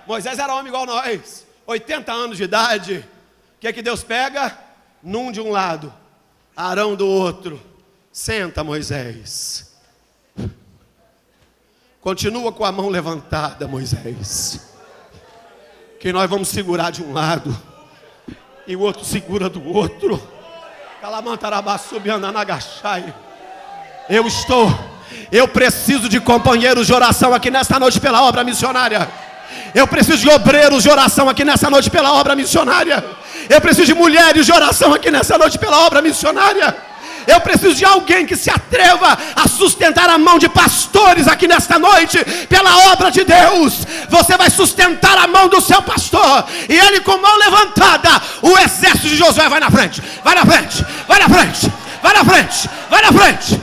Moisés era homem igual nós, 80 anos de idade. O que é que Deus pega? Num de um lado, Arão do outro. Senta, Moisés. Continua com a mão levantada, Moisés. Que nós vamos segurar de um lado e o outro segura do outro. Eu preciso de companheiros de oração aqui nesta noite pela obra missionária. Eu preciso de obreiros de oração aqui nessa noite pela obra missionária. Eu preciso de mulheres de oração aqui nessa noite pela obra missionária. Eu preciso de alguém que se atreva a sustentar a mão de pastores aqui nesta noite pela obra de Deus. Você vai sustentar a mão do seu pastor e ele com mão levantada, o exército de Josué vai na frente. Vai na frente, vai na frente, vai na frente, vai na frente.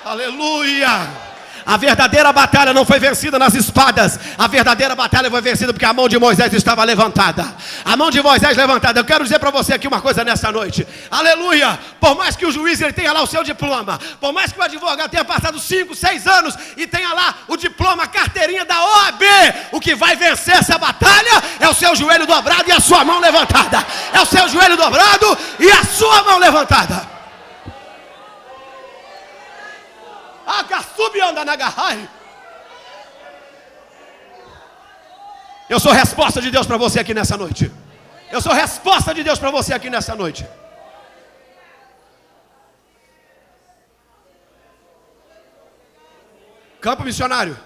Aleluia. A verdadeira batalha não foi vencida nas espadas. A verdadeira batalha foi vencida porque a mão de Moisés estava levantada. A mão de Moisés levantada. Eu quero dizer para você aqui uma coisa nessa noite. Aleluia. Por mais que o juiz ele tenha lá o seu diploma, por mais que o advogado tenha passado 5, 6 anos e tenha lá o diploma, a carteirinha da OAB, o que vai vencer essa batalha é o seu joelho dobrado e a sua mão levantada. É o seu joelho dobrado e a sua mão levantada. Eu sou resposta de Deus para você aqui nessa noite. Eu sou resposta de Deus para você aqui nessa noite. Campo missionário.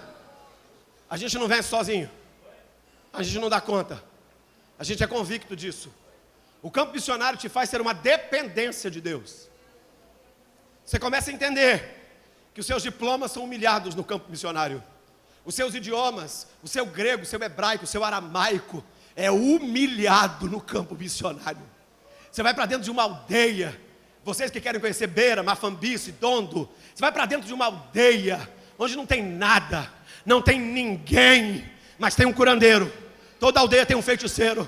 A gente não vence sozinho. A gente não dá conta. A gente é convicto disso. O campo missionário te faz ser uma dependência de Deus. Você começa a entender que os seus diplomas são humilhados no campo missionário. Os seus idiomas, o seu grego, o seu hebraico, o seu aramaico é humilhado no campo missionário. Você vai para dentro de uma aldeia. Vocês que querem conhecer Beira, Mafambice, Dondo, você vai para dentro de uma aldeia onde não tem nada, não tem ninguém, mas tem um curandeiro. Toda aldeia tem um feiticeiro.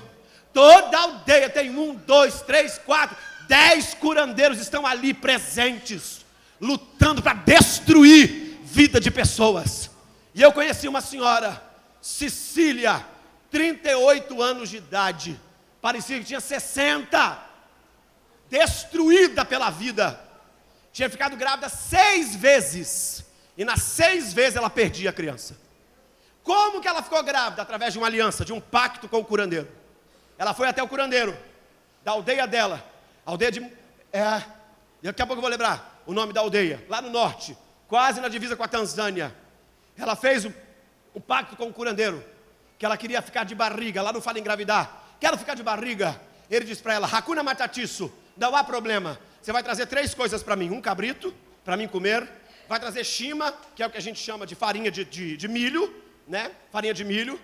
Toda aldeia tem 1, 2, 3, 4, 10 curandeiros estão ali presentes, lutando para destruir vida de pessoas. E eu conheci uma senhora, Cecília, 38 anos de idade, parecia que tinha 60, destruída pela vida, tinha ficado grávida 6 vezes, e nas 6 vezes ela perdia a criança. Como que ela ficou grávida? Através de uma aliança, de um pacto com o curandeiro. Ela foi até o curandeiro, da aldeia dela, aldeia de... daqui a pouco eu vou lembrar o nome da aldeia, lá no norte, quase na divisa com a Tanzânia. Ela fez o pacto com o curandeiro, que ela queria ficar de barriga, lá não fala engravidar, quero ficar de barriga. Ele disse para ela, Hakuna Matatiço, não há problema, você vai trazer 3 coisas para mim, um cabrito, para mim comer, vai trazer shima, que é o que a gente chama de farinha de milho, né? Farinha de milho,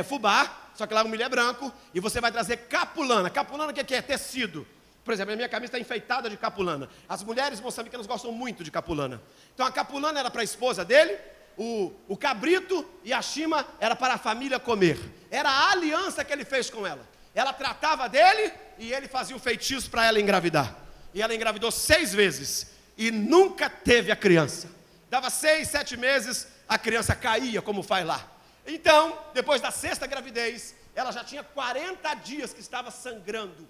fubá, só que lá o milho é branco, e você vai trazer capulana. Capulana o que é? Tecido. Por exemplo, a minha camisa está enfeitada de capulana. As mulheres moçambicanas gostam muito de capulana. Então a capulana era para a esposa dele, o cabrito e a shima era para a família comer. Era a aliança que ele fez com ela. Ela tratava dele e ele fazia o feitiço para ela engravidar. E ela engravidou 6 vezes e nunca teve a criança. Dava 6, 7 meses, a criança caía, como faz lá. Então, depois da 6ª gravidez, ela já tinha 40 dias que estava sangrando.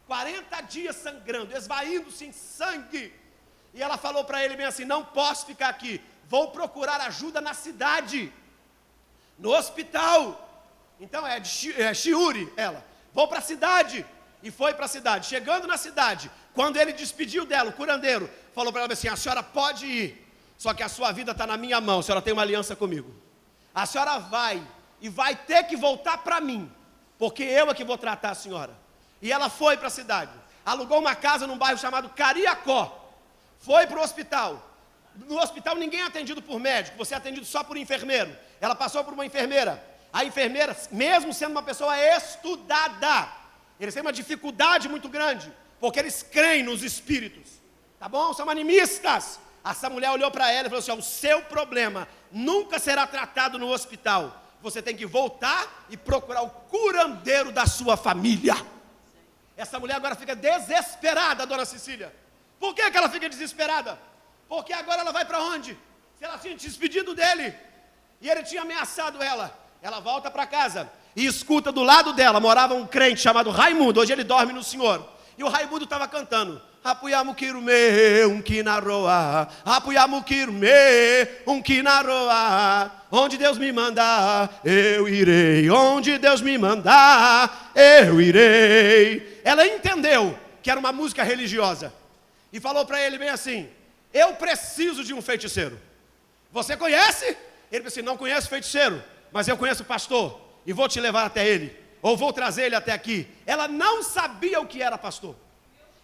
40 dias sangrando, esvaindo-se em sangue. E ela falou para ele bem assim, não posso ficar aqui, vou procurar ajuda na cidade, no hospital. Então é Chiuri, ela, vou para a cidade. E foi para a cidade. Chegando na cidade, quando ele despediu dela, o curandeiro falou para ela assim, a senhora pode ir, só que a sua vida está na minha mão, a senhora tem uma aliança comigo. A senhora vai e vai ter que voltar para mim, porque eu é que vou tratar a senhora. E ela foi para a cidade, alugou uma casa num bairro chamado Cariacó, foi para o hospital, No hospital ninguém é atendido por médico, você é atendido só por enfermeiro. Ela passou por uma enfermeira. A enfermeira, mesmo sendo uma pessoa estudada, eles têm uma dificuldade muito grande, porque eles creem nos espíritos, tá bom? São animistas. Essa mulher olhou para ela e falou assim: o seu problema nunca será tratado no hospital. Você tem que voltar e procurar o curandeiro da sua família. Essa mulher agora fica desesperada, dona Cecília. Por que ela fica desesperada? Porque agora ela vai para onde? Se ela tinha despedido dele e ele tinha ameaçado ela, ela volta para casa e escuta do lado dela, morava um crente chamado Raimundo, hoje ele dorme no Senhor. E o Raimundo estava cantando: Apuyamukirume, unkinaroa, Apuyamukirume, unkinaroa. Onde Deus me mandar, eu irei. Onde Deus me mandar, eu irei. Ela entendeu que era uma música religiosa e falou para ele bem assim: eu preciso de um feiticeiro. Você conhece? Ele disse: não conheço feiticeiro, mas eu conheço o pastor e vou te levar até ele, ou vou trazer ele até aqui. Ela não sabia o que era pastor.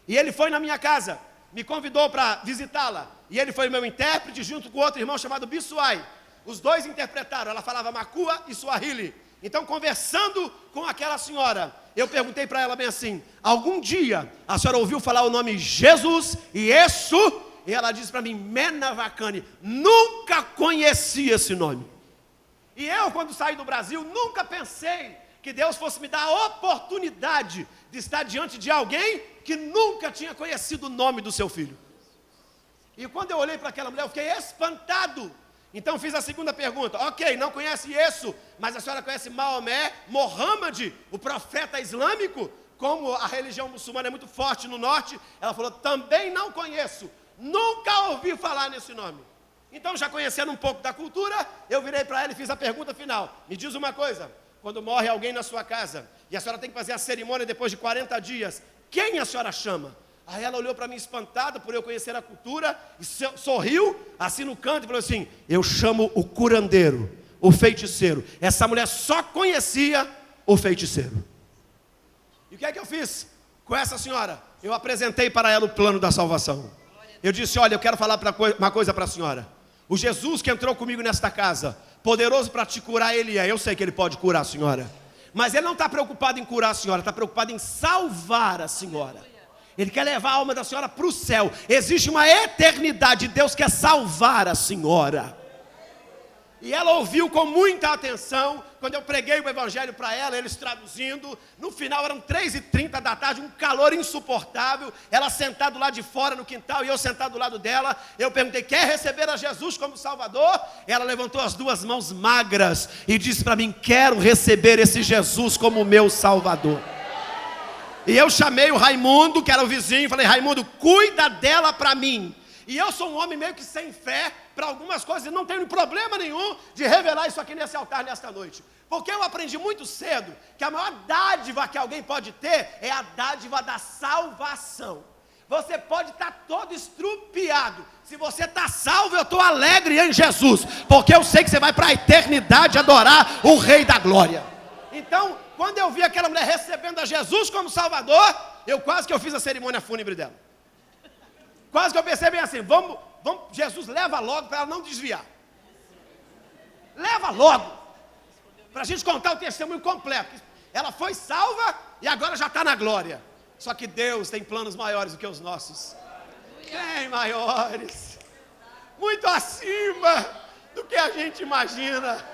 E ele foi na minha casa, me convidou para visitá-la. E ele foi meu intérprete junto com outro irmão chamado Bissuai. Os dois interpretaram, ela falava Makua e Swahili. Então, conversando com aquela senhora, eu perguntei para ela bem assim: algum dia a senhora ouviu falar o nome Jesus e isso? E ela disse para mim: Menavacane, nunca conheci esse nome. E eu, quando saí do Brasil, nunca pensei que Deus fosse me dar a oportunidade de estar diante de alguém que nunca tinha conhecido o nome do seu filho. E quando eu olhei para aquela mulher, eu fiquei espantado. Então fiz a segunda pergunta: ok, não conhece isso, mas a senhora conhece Maomé, Mohammed, o profeta islâmico? Como a religião muçulmana é muito forte no norte, ela falou: também não conheço, nunca ouvi falar nesse nome. Então, já conhecendo um pouco da cultura, eu virei para ela e fiz a pergunta final: me diz uma coisa, quando morre alguém na sua casa, e a senhora tem que fazer a cerimônia depois de 40 dias, quem a senhora chama? Aí ela olhou para mim espantada por eu conhecer a cultura, e sorriu, assim no canto, e falou assim: eu chamo o curandeiro, o feiticeiro. Essa mulher só conhecia o feiticeiro. E o que é que eu fiz com essa senhora? Eu apresentei para ela o plano da salvação. Eu disse: olha, eu quero falar uma coisa para a senhora. O Jesus que entrou comigo nesta casa, poderoso para te curar, ele é. Eu sei que ele pode curar a senhora, mas ele não está preocupado em curar a senhora, está preocupado em salvar a senhora. Ele quer levar a alma da senhora para o céu. Existe uma eternidade, Deus quer salvar a senhora. E ela ouviu com muita atenção. Quando eu preguei o evangelho para ela, eles traduzindo, no final eram 3h30 da tarde, um calor insuportável, ela sentada lá de fora no quintal e eu sentado do lado dela. Eu perguntei: quer receber a Jesus como Salvador? Ela levantou as duas mãos magras e disse para mim: quero receber esse Jesus como meu Salvador. E eu chamei o Raimundo, que era o vizinho, e falei: Raimundo, cuida dela para mim. E eu sou um homem meio que sem fé para algumas coisas, e não tenho problema nenhum de revelar isso aqui nesse altar nesta noite. Porque eu aprendi muito cedo que a maior dádiva que alguém pode ter é a dádiva da salvação. Você pode estar todo estrupiado. Se você está salvo, eu estou alegre em Jesus, porque eu sei que você vai para a eternidade adorar o Rei da Glória. Então, quando eu vi aquela mulher recebendo a Jesus como Salvador, quase que eu fiz a cerimônia fúnebre dela. Quase que eu pensei bem assim: vamos, Jesus, leva logo para ela não desviar. Leva logo, para a gente contar o testemunho completo. Ela foi salva e agora já está na glória. Só que Deus tem planos maiores do que os nossos. Tem maiores, muito acima do que a gente imagina.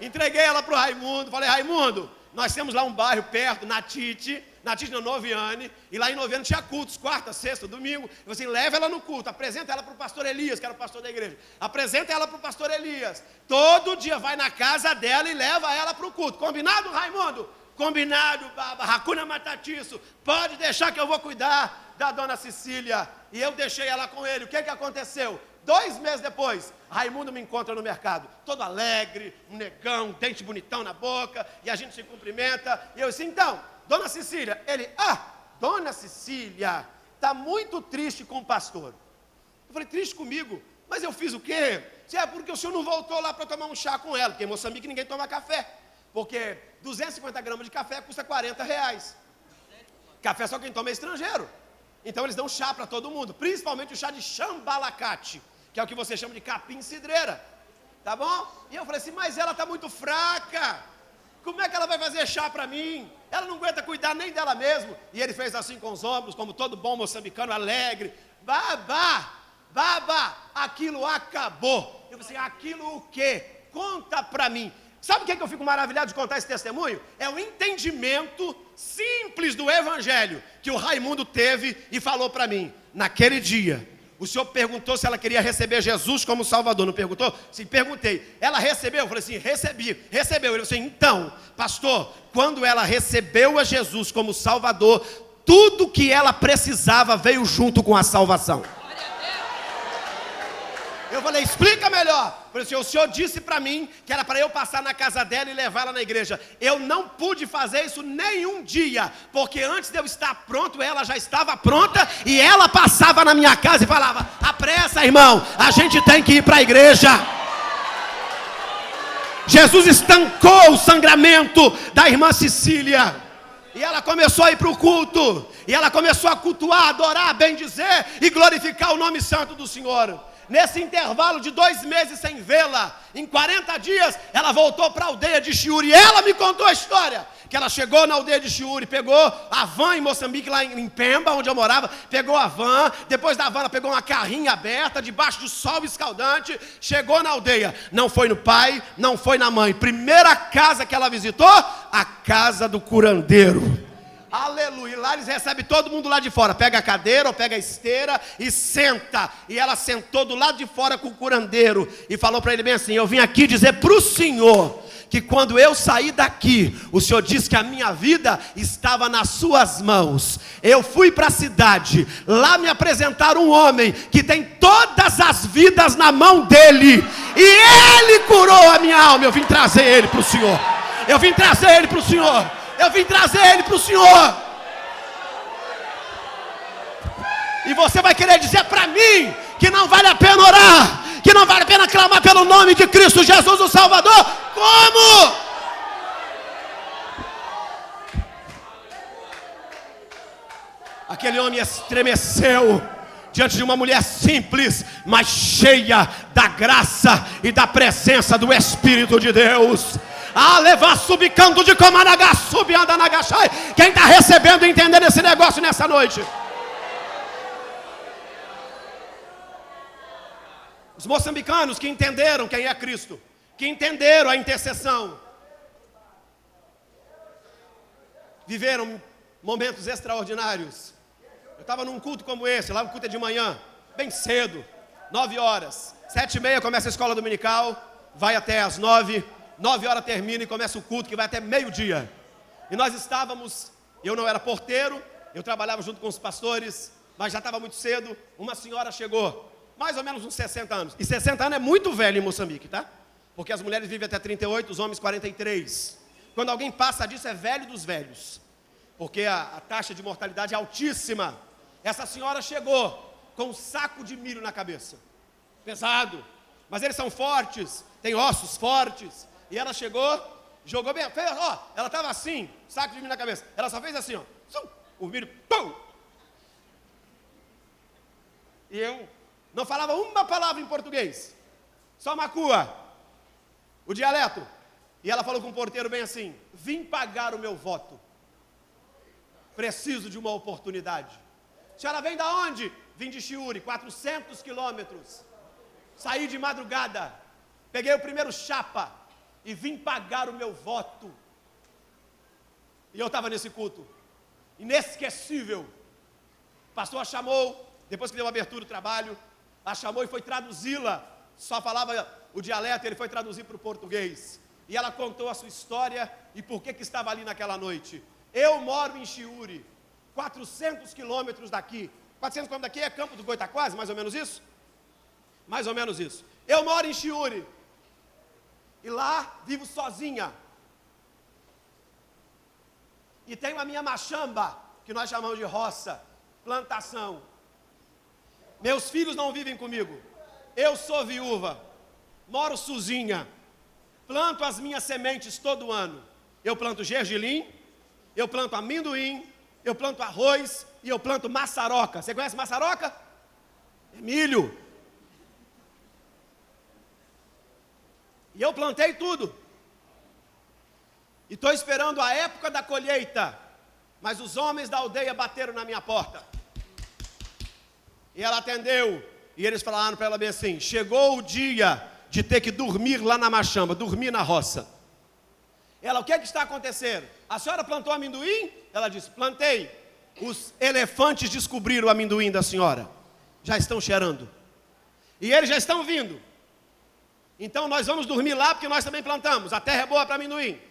Entreguei ela para o Raimundo, falei: Raimundo, nós temos lá um bairro perto, Natite na Noviane, e lá em Noviane tinha cultos, quarta, sexta, domingo. Eu falei assim: leva ela no culto, apresenta ela para o pastor Elias, que era o pastor da igreja. Apresenta ela para o pastor Elias. Todo dia vai na casa dela e leva ela para o culto. Combinado, Raimundo? Combinado, baba. Hakuna Matatiço. Pode deixar que eu vou cuidar da dona Cecília. E eu deixei ela com ele. O que aconteceu? 2 meses depois, Raimundo me encontra no mercado, todo alegre, um negão, um dente bonitão na boca, e a gente se cumprimenta, e eu disse: então, dona Cecília. Ele: dona Cecília, está muito triste com o pastor. Eu falei: triste comigo? Mas eu fiz o quê? É porque o senhor não voltou lá para tomar um chá com ela, porque em Moçambique ninguém toma café, porque 250 gramas de café custa R$40. Café só quem toma é estrangeiro. Então eles dão chá para todo mundo, principalmente o chá de chambalacate. que é o que você chama de capim cidreira, tá bom? E eu falei assim, mas ela está muito fraca, como é que ela vai fazer chá para mim? Ela não aguenta cuidar nem dela mesmo. E ele fez assim com os ombros, como todo bom moçambicano, alegre. Baba, aquilo acabou. Eu falei assim, aquilo o quê? Conta para mim. Sabe o que eu fico maravilhado de contar esse testemunho? É o entendimento simples do evangelho que o Raimundo teve e falou para mim. Naquele dia, o senhor perguntou se ela queria receber Jesus como Salvador. Não perguntou? Sim, perguntei. Ela recebeu? Eu falei assim, recebeu. Ele falou assim, então, pastor, quando ela recebeu a Jesus como Salvador, tudo que ela precisava veio junto com a salvação. Eu falei, explica melhor. Eu falei assim, o senhor disse para mim que era para eu passar na casa dela e levar ela na igreja. Eu não pude fazer isso nenhum dia, porque antes de eu estar pronto, ela já estava pronta, e ela passava na minha casa e falava, apressa, irmão, a gente tem que ir para a igreja. Jesus estancou o sangramento da irmã Cecília, e ela começou a ir para o culto, e ela começou a cultuar, adorar, bendizer e glorificar o nome santo do Senhor. Nesse intervalo de 2 meses sem vê-la, em 40 dias, ela voltou para a aldeia de Chiuri. E ela me contou a história, que ela chegou na aldeia de Chiuri, pegou a van em Moçambique, lá em Pemba, onde eu morava, pegou a van, depois da van ela pegou uma carrinha aberta, debaixo do sol escaldante, chegou na aldeia. Não foi no pai, não foi na mãe. Primeira casa que ela visitou, a casa do curandeiro. Aleluia, lá eles recebem todo mundo lá de fora, pega a cadeira ou pega a esteira e senta, e ela sentou do lado de fora com o curandeiro, e falou para ele bem assim, eu vim aqui dizer para o senhor, que quando eu saí daqui, o senhor disse que a minha vida estava nas suas mãos, eu fui para a cidade, lá me apresentaram um homem, que tem todas as vidas na mão dele, e ele curou a minha alma, eu vim trazer ele para o senhor, eu vim trazer ele para o senhor, eu vim trazer ele para o senhor. E você vai querer dizer para mim que não vale a pena orar, que não vale a pena clamar pelo nome de Cristo Jesus o Salvador? Como? Aquele homem estremeceu diante de uma mulher simples, mas cheia da graça e da presença do Espírito de Deus. Levar subicando de Comaragá, subianda na Gachai. Quem está recebendo e entendendo esse negócio nessa noite? Os moçambicanos que entenderam quem é Cristo, que entenderam a intercessão, viveram momentos extraordinários. Eu estava num culto como esse, lá o culto é de manhã, bem cedo, 9 horas, 7h30 começa a escola dominical, vai até às 9, 9 horas termina e começa o culto que vai até meio-dia. E nós estávamos, eu não era porteiro, eu trabalhava junto com os pastores, mas já estava muito cedo, uma senhora chegou, mais ou menos uns 60 anos. E 60 anos é muito velho em Moçambique, tá? Porque as mulheres vivem até 38, os homens 43. Quando alguém passa disso é velho dos velhos, porque a taxa de mortalidade é altíssima. Essa senhora chegou com um saco de milho na cabeça, pesado, mas eles são fortes, têm ossos fortes. E ela chegou, jogou bem, fez, ela estava assim, saco de milho na cabeça. Ela só fez assim, o milho, pum! E eu não falava uma palavra em português, só macua, o dialeto. E ela falou com o porteiro bem assim, vim pagar o meu voto, preciso de uma oportunidade. A senhora vem da onde? Vim de Chiuri, 400 quilômetros, saí de madrugada, peguei o primeiro chapa e vim pagar o meu voto. E eu estava nesse culto, inesquecível. O pastor a chamou, depois que deu abertura do trabalho, a chamou e foi traduzi-la. Só falava o dialeto, ele foi traduzir para o português. E ela contou a sua história e por que estava ali naquela noite. Eu moro em Chiuri, 400 quilômetros daqui. 400 quilômetros daqui é Campo do Goitaquazes, mais ou menos isso? Mais ou menos isso. Eu moro em Chiuri. E lá vivo sozinha. E tenho a minha machamba, que nós chamamos de roça, plantação. Meus filhos não vivem comigo. Eu sou viúva. Moro sozinha. Planto as minhas sementes todo ano. Eu planto gergelim, eu planto amendoim, eu planto arroz e eu planto maçaroca. Você conhece maçaroca? É milho. E eu plantei tudo. E estou esperando a época da colheita. Mas os homens da aldeia bateram na minha porta. E ela atendeu. E eles falaram para ela bem assim: chegou o dia de ter que dormir lá na machamba, dormir na roça. Ela, o que é que está acontecendo? A senhora plantou amendoim? Ela disse, plantei. Os elefantes descobriram o amendoim da senhora. Já estão cheirando. E eles já estão vindo. Então nós vamos dormir lá porque nós também plantamos. A terra é boa para amendoim.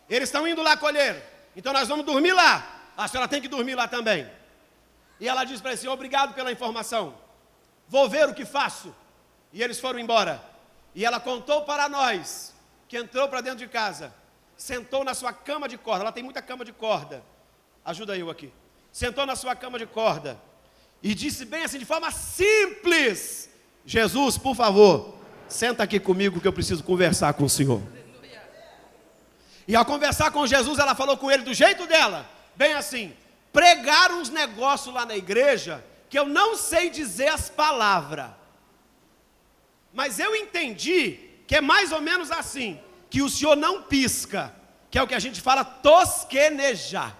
Eles estão indo lá colher. Então nós vamos dormir lá. A senhora tem que dormir lá também. E ela disse para ele assim, obrigado pela informação. Vou ver o que faço. E eles foram embora. E ela contou para nós que entrou para dentro de casa. Sentou na sua cama de corda. Ela tem muita cama de corda. Ajuda eu aqui. Sentou na sua cama de corda. E disse bem assim, de forma simples. Jesus, por favor, senta aqui comigo que eu preciso conversar com o Senhor. E ao conversar com Jesus, ela falou com ele do jeito dela. Bem assim, pregaram uns negócios lá na igreja que eu não sei dizer as palavras. Mas eu entendi que é mais ou menos assim, que o Senhor não pisca, que é o que a gente fala tosquenejar.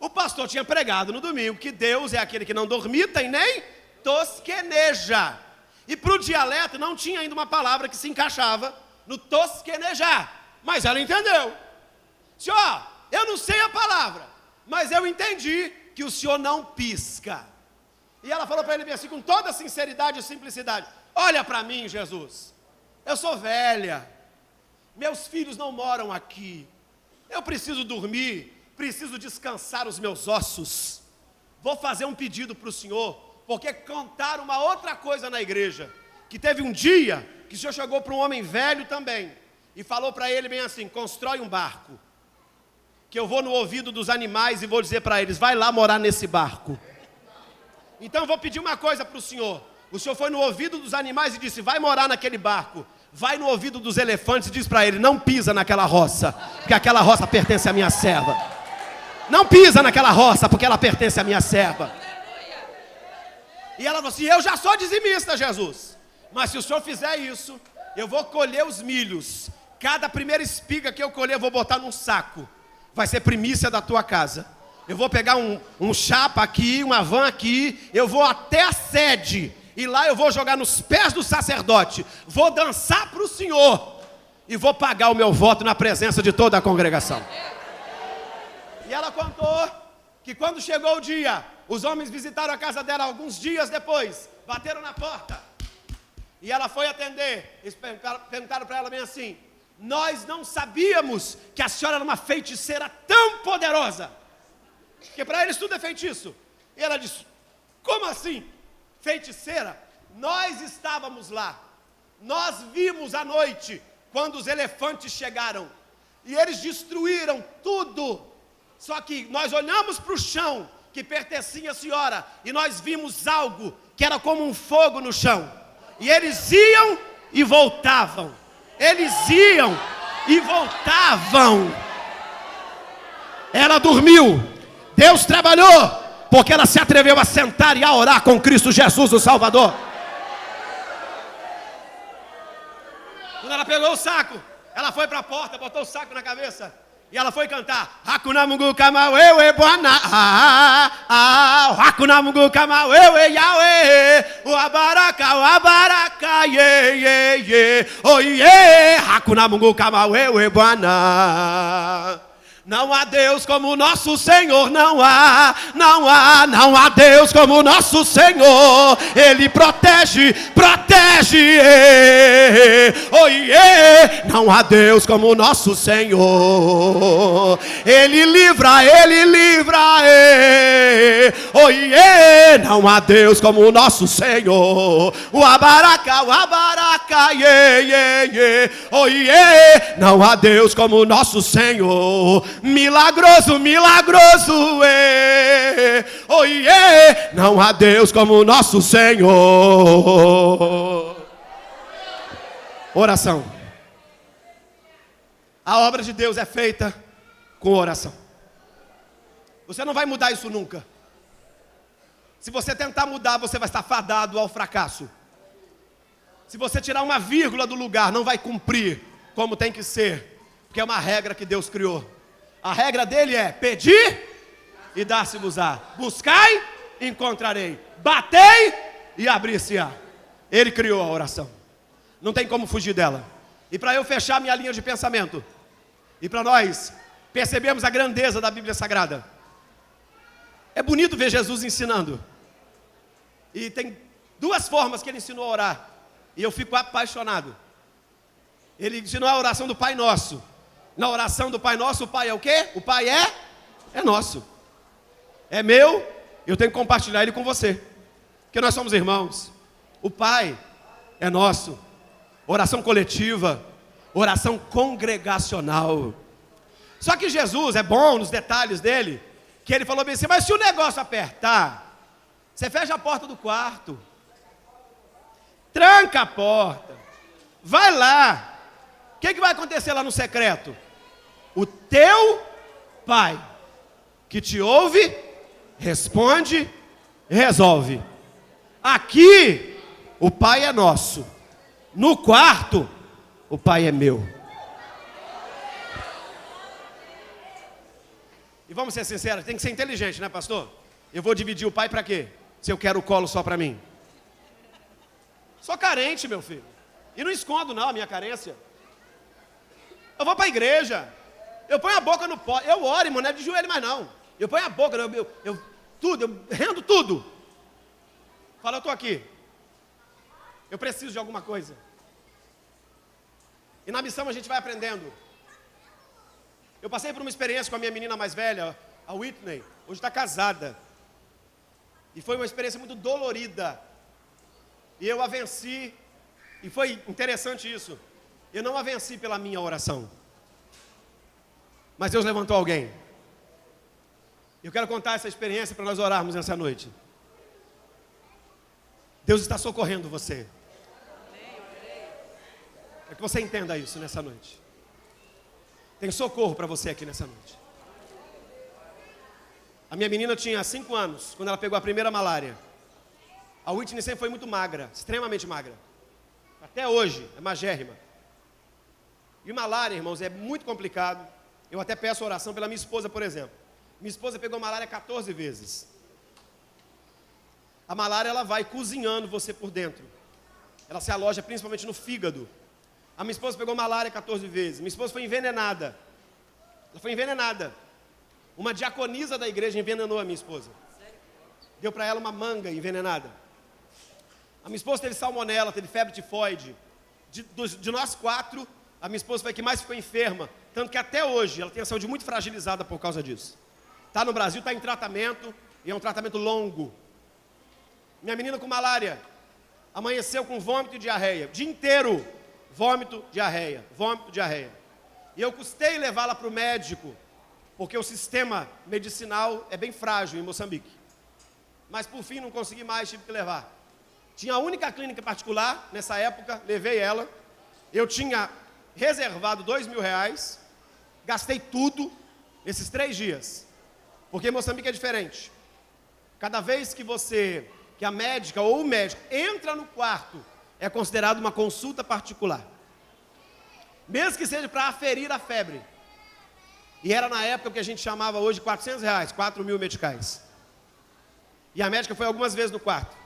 O pastor tinha pregado no domingo que Deus é aquele que não dormita e nem tosqueneja. E para o dialeto não tinha ainda uma palavra que se encaixava no tosquenejar. Mas ela entendeu. Senhor, eu não sei a palavra, mas eu entendi que o Senhor não pisca. E ela falou para ele bem assim, com toda sinceridade e simplicidade, olha para mim, Jesus, eu sou velha, meus filhos não moram aqui, eu preciso dormir, preciso descansar os meus ossos, vou fazer um pedido para o Senhor, porque contaram uma outra coisa na igreja, que teve um dia que o Senhor chegou para um homem velho também, e falou para ele bem assim, constrói um barco, que eu vou no ouvido dos animais e vou dizer para eles, vai lá morar nesse barco. Então eu vou pedir uma coisa para o Senhor foi no ouvido dos animais e disse, vai morar naquele barco. Vai no ouvido dos elefantes e diz para ele, não pisa naquela roça, porque aquela roça pertence à minha serva. Não pisa naquela roça, porque ela pertence à minha serva. E ela falou assim, eu já sou dizimista, Jesus, mas se o Senhor fizer isso, eu vou colher os milhos. Cada primeira espiga que eu colher, eu vou botar num saco. Vai ser primícia da tua casa. Eu vou pegar um chapa aqui, uma van aqui, eu vou até a sede, e lá eu vou jogar nos pés do sacerdote, vou dançar para o Senhor, e vou pagar o meu voto na presença de toda a congregação. E ela contou que quando chegou o dia, os homens visitaram a casa dela alguns dias depois, bateram na porta, e ela foi atender, eles perguntaram para ela bem assim, nós não sabíamos que a senhora era uma feiticeira tão poderosa, porque para eles tudo é feitiço. E ela disse, como assim? Feiticeira? Nós estávamos lá, nós vimos à noite, quando os elefantes chegaram, e eles destruíram tudo, só que nós olhamos para o chão, que pertencia à senhora, e nós vimos algo, que era como um fogo no chão, e eles iam e voltavam, eles iam e voltavam. Ela dormiu, Deus trabalhou, porque ela se atreveu a sentar e a orar com Cristo Jesus, o Salvador. Quando ela pegou o saco, ela foi para a porta, botou o saco na cabeça, e ela foi cantar, Hakuna Mungu kama wewe Bwana, Hakuna Mungu kama wewe Yahweh, Wabaraka, ye, oh yeah, Hakuna Mungu kama wewe Bwana. Não há Deus como o nosso Senhor, não há Deus como o nosso Senhor, Ele protege, oh yeah, não há Deus como o nosso Senhor, Ele livra, oh yeah, não há Deus como o nosso Senhor, o Abaraka, yeah, oh yeah, não há Deus como o nosso Senhor, milagroso, oh yeah, não há Deus como o nosso Senhor. Oração. A obra de Deus é feita com oração. Você não vai mudar isso nunca. Se você tentar mudar, você vai estar fadado ao fracasso. Se você tirar uma vírgula do lugar, não vai cumprir como tem que ser, porque é uma regra que Deus criou. A regra dele é: pedir e dar-se-vos-á, buscai e encontrarei, batei e abrir-se-á. Ele criou a oração, não tem como fugir dela. E para eu fechar minha linha de pensamento, e para nós percebermos a grandeza da Bíblia Sagrada, é bonito ver Jesus ensinando. E tem duas formas que ele ensinou a orar, e eu fico apaixonado. Ele ensinou a oração do Pai Nosso. Na oração do Pai Nosso, o Pai é o quê? O Pai é nosso. É meu, eu tenho que compartilhar ele com você, porque nós somos irmãos. O Pai é nosso. Oração coletiva, oração congregacional. Só que Jesus é bom nos detalhes dele, que ele falou bem assim: mas se o negócio apertar, você fecha a porta do quarto, tranca a porta, vai lá. O que vai acontecer lá no secreto? O teu Pai, que te ouve, responde, resolve. Aqui, o Pai é nosso. No quarto, o Pai é meu. E vamos ser sinceros, tem que ser inteligente, né, pastor? Eu vou dividir o Pai para quê? Se eu quero o colo só para mim. Sou carente, meu filho. E não escondo não a minha carência. Eu vou para a igreja, eu ponho a boca no pó, eu oro, irmão, não é de joelho mais não. Eu ponho a boca, eu rendo tudo. Fala, eu estou aqui. Eu preciso de alguma coisa. E na missão a gente vai aprendendo. Eu passei por uma experiência com a minha menina mais velha, a Whitney, hoje está casada. E foi uma experiência muito dolorida. E eu a venci, e foi interessante isso. Eu não a venci pela minha oração, mas Deus levantou alguém. Eu quero contar essa experiência para nós orarmos nessa noite. Deus está socorrendo você. É que você entenda isso nessa noite. Tem socorro para você aqui nessa noite. A minha menina tinha 5 anos, quando ela pegou a primeira malária. A Whitney sempre foi muito magra, extremamente magra. Até hoje, é magérrima. E malária, irmãos, é muito complicado. Eu até peço oração pela minha esposa, por exemplo. Minha esposa pegou malária 14 vezes. A malária, ela vai cozinhando você por dentro. Ela se aloja principalmente no fígado. A minha esposa pegou malária 14 vezes. Minha esposa foi envenenada. Ela foi envenenada. Uma diaconisa da igreja envenenou a minha esposa. Deu para ela uma manga envenenada. A minha esposa teve salmonela, teve febre tifoide. De nós 4, a minha esposa foi a que mais ficou enferma. Tanto que até hoje ela tem a saúde muito fragilizada por causa disso. Está no Brasil, está em tratamento. E é um tratamento longo. Minha menina com malária amanheceu com vômito e diarreia. O dia inteiro, vômito, diarreia. Vômito, diarreia. E eu custei levá-la para o médico, porque o sistema medicinal é bem frágil em Moçambique. Mas por fim não consegui mais, tive que levar. Tinha a única clínica particular, nessa época, levei ela. Eu tinha reservado R$2.000, gastei tudo nesses 3 dias. Porque Moçambique é diferente. Cada vez que a médica ou o médico entra no quarto, é considerado uma consulta particular. Mesmo que seja para aferir a febre. E era na época o que a gente chamava hoje de R$400, 4.000 meticais. E a médica foi algumas vezes no quarto.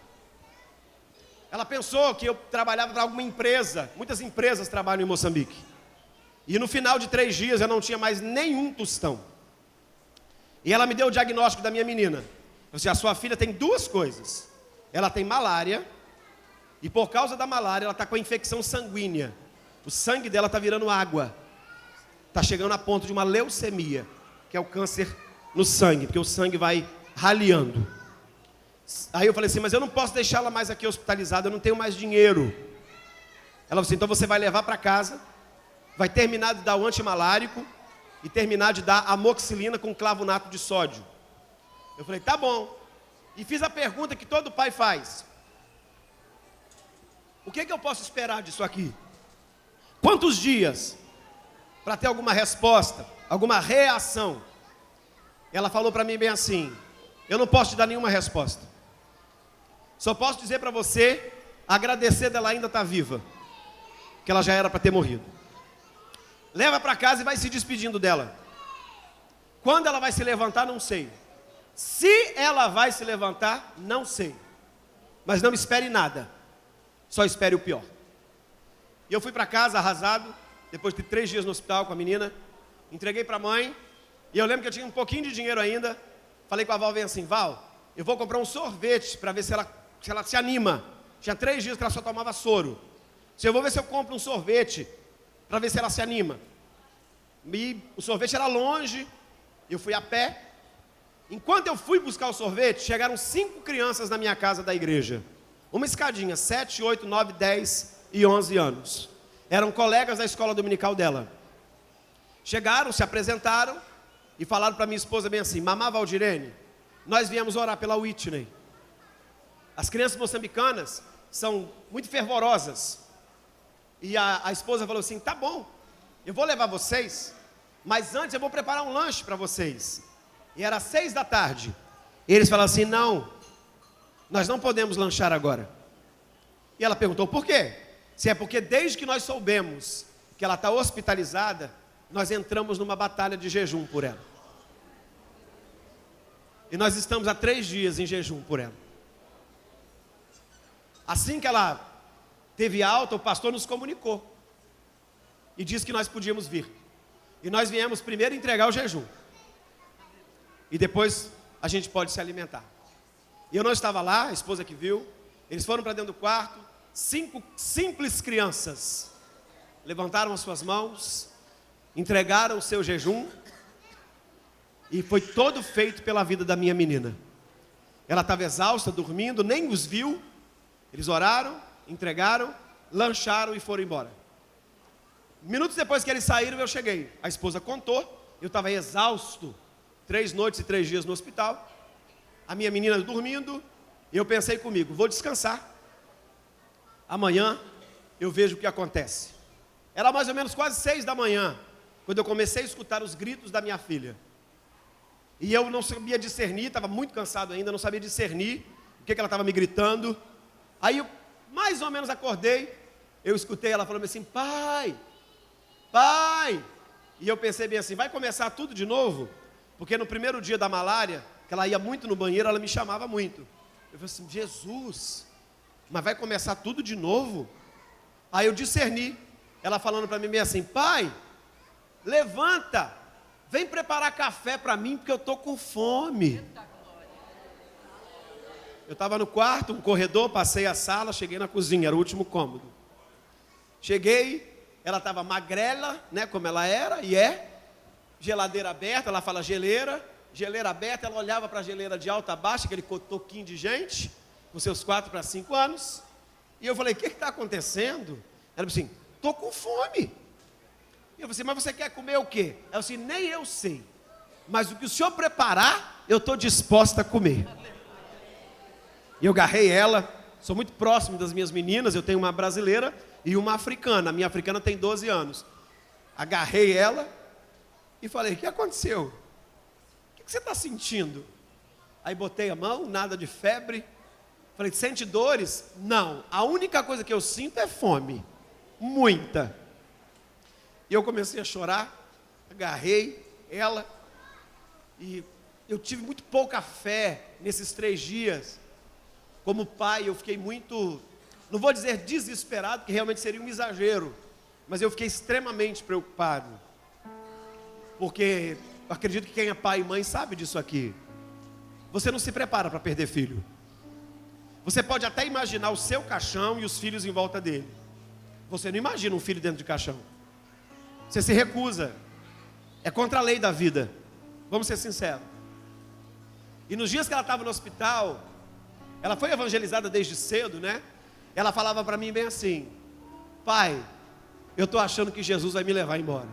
Ela pensou que eu trabalhava para alguma empresa. Muitas empresas trabalham em Moçambique. E no final de 3 dias eu não tinha mais nenhum tostão. E ela me deu o diagnóstico da minha menina. Eu disse: a sua filha tem 2 coisas. Ela tem malária. E por causa da malária ela está com a infecção sanguínea. O sangue dela está virando água. Está chegando a ponto de uma leucemia, que é o câncer no sangue, porque o sangue vai raliando. Aí eu falei assim: mas eu não posso deixá-la mais aqui hospitalizada, eu não tenho mais dinheiro. Ela falou assim: então você vai levar para casa, vai terminar de dar o antimalárico e terminar de dar amoxicilina com clavunato de sódio. Eu falei: tá bom. E fiz a pergunta que todo pai faz: o que eu posso esperar disso aqui? Quantos dias para ter alguma resposta, alguma reação? Ela falou para mim bem assim: eu não posso te dar nenhuma resposta. Só posso dizer para você agradecer dela ainda estar viva, que ela já era para ter morrido. Leva para casa e vai se despedindo dela. Quando ela vai se levantar, não sei. Se ela vai se levantar, não sei. Mas não espere nada, só espere o pior. E eu fui para casa arrasado, depois de 3 dias no hospital com a menina. Entreguei para a mãe, e eu lembro que eu tinha um pouquinho de dinheiro ainda. Falei com a Val, vem assim, Val, eu vou comprar um sorvete para ver se ela se anima. Tinha 3 dias que ela só tomava soro. Eu vou ver se eu compro um sorvete para ver se ela se anima. E o sorvete era longe, eu fui a pé. Enquanto eu fui buscar o sorvete, chegaram 5 crianças na minha casa da igreja. Uma escadinha, 7, 8, 9, 10 e 11 anos. Eram colegas da escola dominical dela. Chegaram, se apresentaram e falaram para minha esposa bem assim, Mamá Valdirene, nós viemos orar pela Whitney. As crianças moçambicanas são muito fervorosas. E a esposa falou assim, tá bom, eu vou levar vocês, mas antes eu vou preparar um lanche para vocês. E era 6 da tarde. E eles falaram assim, não, nós não podemos lanchar agora. E ela perguntou, por quê? Se é porque desde que nós soubemos que ela está hospitalizada, nós entramos numa batalha de jejum por ela. E nós estamos há 3 dias em jejum por ela. Assim que ela teve alta, o pastor nos comunicou. E disse que nós podíamos vir. E nós viemos primeiro entregar o jejum. E depois a gente pode se alimentar. E eu não estava lá, a esposa que viu. Eles foram para dentro do quarto. 5 simples crianças levantaram as suas mãos, entregaram o seu jejum. E foi todo feito pela vida da minha menina. Ela estava exausta, dormindo, nem os viu. Eles oraram, entregaram, lancharam e foram embora. Minutos depois que eles saíram, eu cheguei. A esposa contou, eu estava exausto. 3 noites e 3 dias no hospital. A minha menina dormindo. E eu pensei comigo, vou descansar. Amanhã eu vejo o que acontece. Era mais ou menos quase 6 da manhã, quando eu comecei a escutar os gritos da minha filha. E eu não sabia discernir, estava muito cansado ainda, não sabia discernir o que ela estava me gritando. Aí eu mais ou menos acordei, eu escutei ela falando assim, pai, pai. E eu pensei bem assim, vai começar tudo de novo? Porque no primeiro dia da malária, que ela ia muito no banheiro, ela me chamava muito. Eu falei assim, Jesus, mas vai começar tudo de novo? Aí eu discerni, ela falando para mim meio assim, pai, levanta, vem preparar café para mim, porque eu estou com fome. Eu estava no quarto, um corredor, passei a sala, cheguei na cozinha, era o último cômodo. Cheguei, ela estava magrela, né, como ela era, e geladeira aberta, ela fala geleira aberta, ela olhava para a geleira de alta a baixa, aquele toquinho de gente, com seus 4 para 5 anos, e eu falei, o que está acontecendo? Ela falou assim, estou com fome. E eu falei assim, mas você quer comer o quê? Ela disse, nem eu sei, mas o que o senhor preparar, eu estou disposta a comer. E eu agarrei ela, sou muito próximo das minhas meninas, eu tenho uma brasileira e uma africana, a minha africana tem 12 anos. Agarrei ela e falei, o que aconteceu? O que você está sentindo? Aí botei a mão, nada de febre. Falei, sente dores? Não, a única coisa que eu sinto é fome, muita. E eu comecei a chorar, agarrei ela, e eu tive muito pouca fé nesses 3 dias. Como pai, eu fiquei muito, não vou dizer desesperado, que realmente seria um exagero, mas eu fiquei extremamente preocupado. Porque eu acredito que quem é pai e mãe sabe disso aqui. Você não se prepara para perder filho. Você pode até imaginar o seu caixão e os filhos em volta dele. Você não imagina um filho dentro de caixão. Você se recusa. É contra a lei da vida. Vamos ser sinceros. E nos dias que ela estava no hospital, ela foi evangelizada desde cedo, né? Ela falava para mim bem assim, pai, eu estou achando que Jesus vai me levar embora.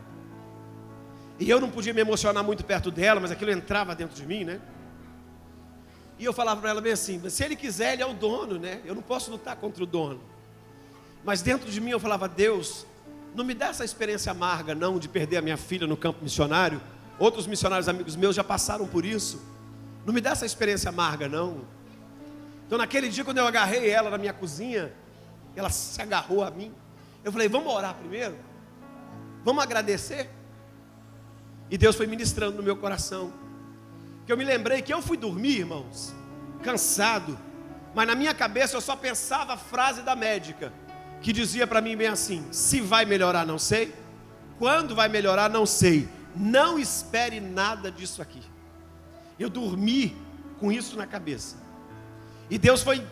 E eu não podia me emocionar muito perto dela, mas aquilo entrava dentro de mim, né? E eu falava para ela bem assim, mas se ele quiser, ele é o dono, né? Eu não posso lutar contra o dono. Mas dentro de mim eu falava, Deus, não me dá essa experiência amarga não, de perder a minha filha no campo missionário. Outros missionários amigos meus já passaram por isso. Não me dá essa experiência amarga não. Então naquele dia quando eu agarrei ela na minha cozinha, ela se agarrou a mim. Eu falei, vamos orar primeiro? Vamos agradecer? E Deus foi ministrando no meu coração. Que eu me lembrei que eu fui dormir, irmãos, cansado. Mas na minha cabeça eu só pensava a frase da médica, que dizia para mim bem assim: se vai melhorar não sei, quando vai melhorar não sei, não espere nada disso aqui. Eu dormi com isso na cabeça. E Deus foi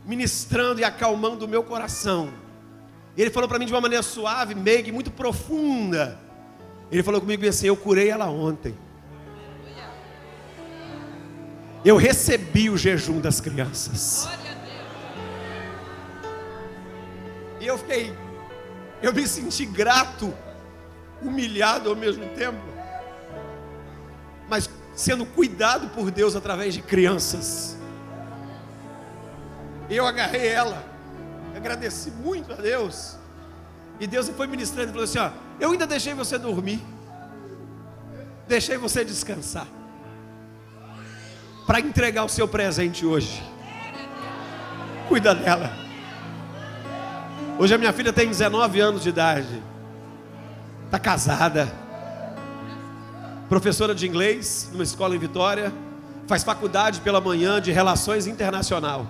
ministrando e acalmando o meu coração. Ele falou para mim de uma maneira suave, meiga e muito profunda. Ele falou comigo assim: eu curei ela ontem. Eu recebi o jejum das crianças. E eu me senti grato, humilhado ao mesmo tempo, mas sendo cuidado por Deus através de crianças. Eu agarrei ela, agradeci muito a Deus, e Deus foi ministrando e falou assim: ó, eu ainda deixei você dormir, deixei você descansar, para entregar o seu presente hoje. Cuida dela. Hoje a minha filha tem 19 anos de idade, está casada, professora de inglês numa escola em Vitória, faz faculdade pela manhã de Relações Internacional.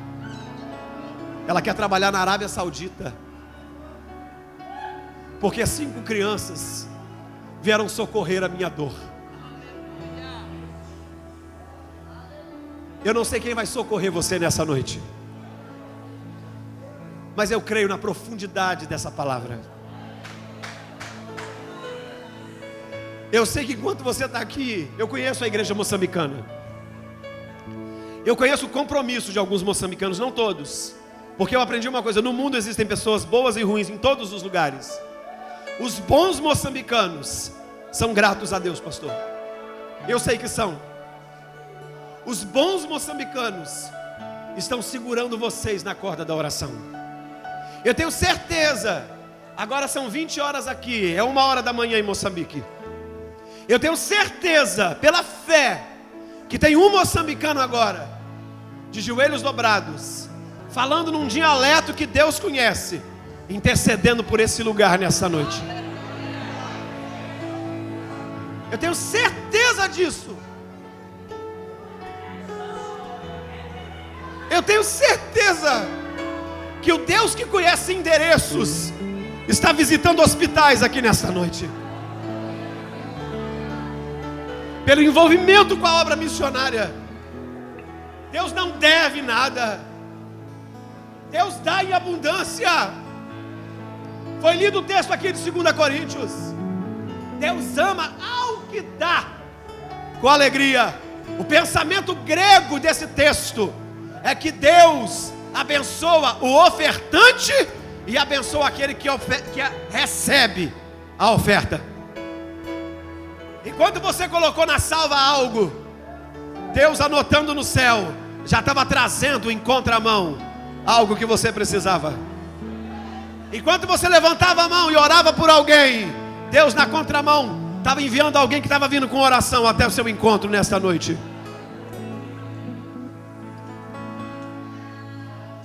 Ela quer trabalhar na Arábia Saudita, porque 5 crianças vieram socorrer a minha dor. Eu não sei quem vai socorrer você nessa noite, mas eu creio na profundidade dessa palavra. Eu sei que enquanto você está aqui, eu conheço a igreja moçambicana, eu conheço o compromisso de alguns moçambicanos, não todos, porque eu aprendi uma coisa: no mundo existem pessoas boas e ruins em todos os lugares. Os bons moçambicanos são gratos a Deus, pastor. Eu sei que são. Os bons moçambicanos estão segurando vocês na corda da oração. Eu tenho certeza, agora são 20 horas aqui, é 1 hora da manhã em Moçambique. Eu tenho certeza, pela fé, que tem um moçambicano agora, de joelhos dobrados, falando num dialeto que Deus conhece, intercedendo por esse lugar nessa noite. Eu tenho certeza disso. Eu tenho certeza que o Deus que conhece endereços está visitando hospitais aqui nesta noite, pelo envolvimento com a obra missionária. Deus não deve nada, Deus dá em abundância. Foi lido o texto aqui de 2 Coríntios. Deus ama ao que dá com alegria. O pensamento grego desse texto é que Deus abençoa o ofertante e abençoa aquele que recebe a oferta. Enquanto você colocou na salva algo, Deus, anotando no céu, já estava trazendo em contramão algo que você precisava. Enquanto você levantava a mão e orava por alguém, Deus, na contramão, estava enviando alguém que estava vindo com oração até o seu encontro nesta noite.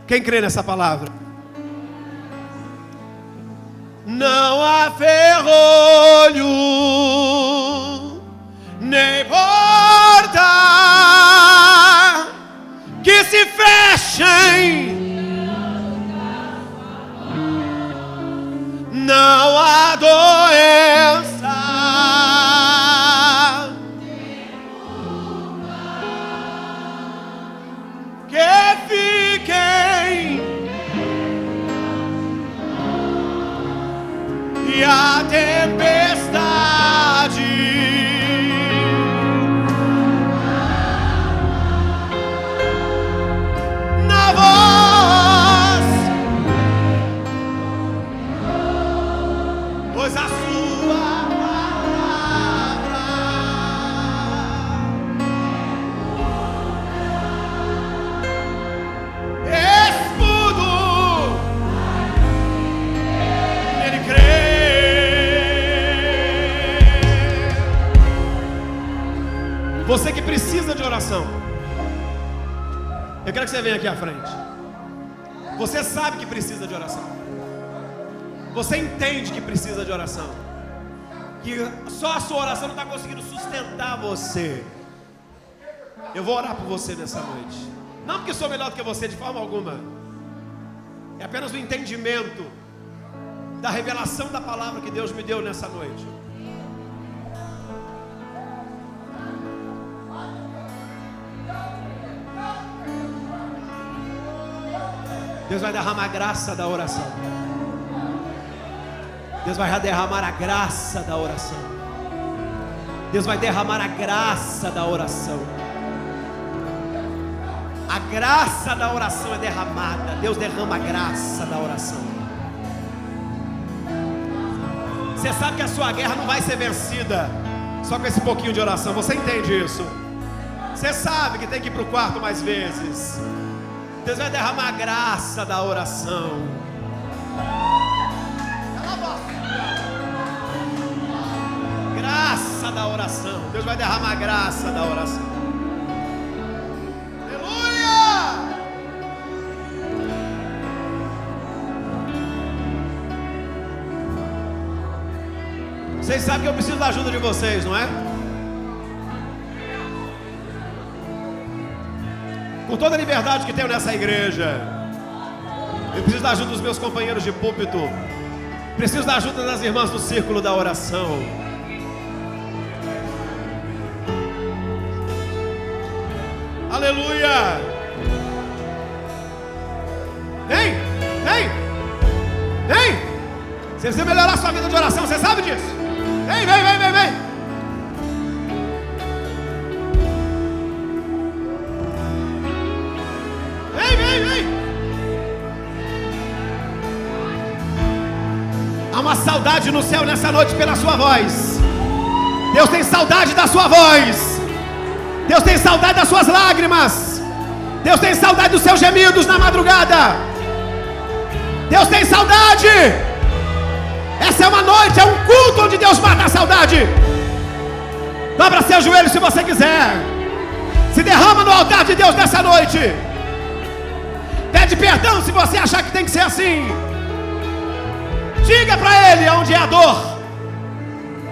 Quem crê nessa palavra? Não há ferrolho, nem porta que se fechem. Não há doença que fiquem, e a tempestade na voz, pois a sua palavra escudo nele crê. Você que precisa de oração, eu quero que você venha aqui à frente. Você sabe que precisa de oração. Você entende que precisa de oração. Que só a sua oração não está conseguindo sustentar você. Eu vou orar por você nessa noite. Não porque sou melhor do que você de forma alguma. É apenas o entendimento da revelação da palavra que Deus me deu nessa noite. Deus vai derramar a graça da oração. Deus vai derramar a graça da oração. Deus vai derramar a graça da oração. A graça da oração é derramada. Deus derrama a graça da oração. Você sabe que a sua guerra não vai ser vencida só com esse pouquinho de oração. Você entende isso? Você sabe que tem que ir para o quarto mais vezes. Deus vai derramar a graça da oração. Graça da oração. Deus vai derramar a graça da oração. Aleluia! Vocês sabem que eu preciso da ajuda de vocês, não é? Com toda a liberdade que tenho nessa igreja, eu preciso da ajuda dos meus companheiros de púlpito. Preciso da ajuda das irmãs do círculo da oração. Aleluia! Vem! Vem! Vem! Você precisa melhorar a sua vida de oração, você sabe disso? Vem, vem, vem, vem, vem! Há uma saudade no céu nessa noite pela sua voz. Deus tem saudade da sua voz. Deus tem saudade das suas lágrimas. Deus tem saudade dos seus gemidos na madrugada. Deus tem saudade. Essa é uma noite, é um culto onde Deus mata a saudade. Dobra seus joelhos se você quiser. Se derrama no altar de Deus nessa noite. Pede perdão se você achar que tem que ser assim. Diga para Ele onde é a dor,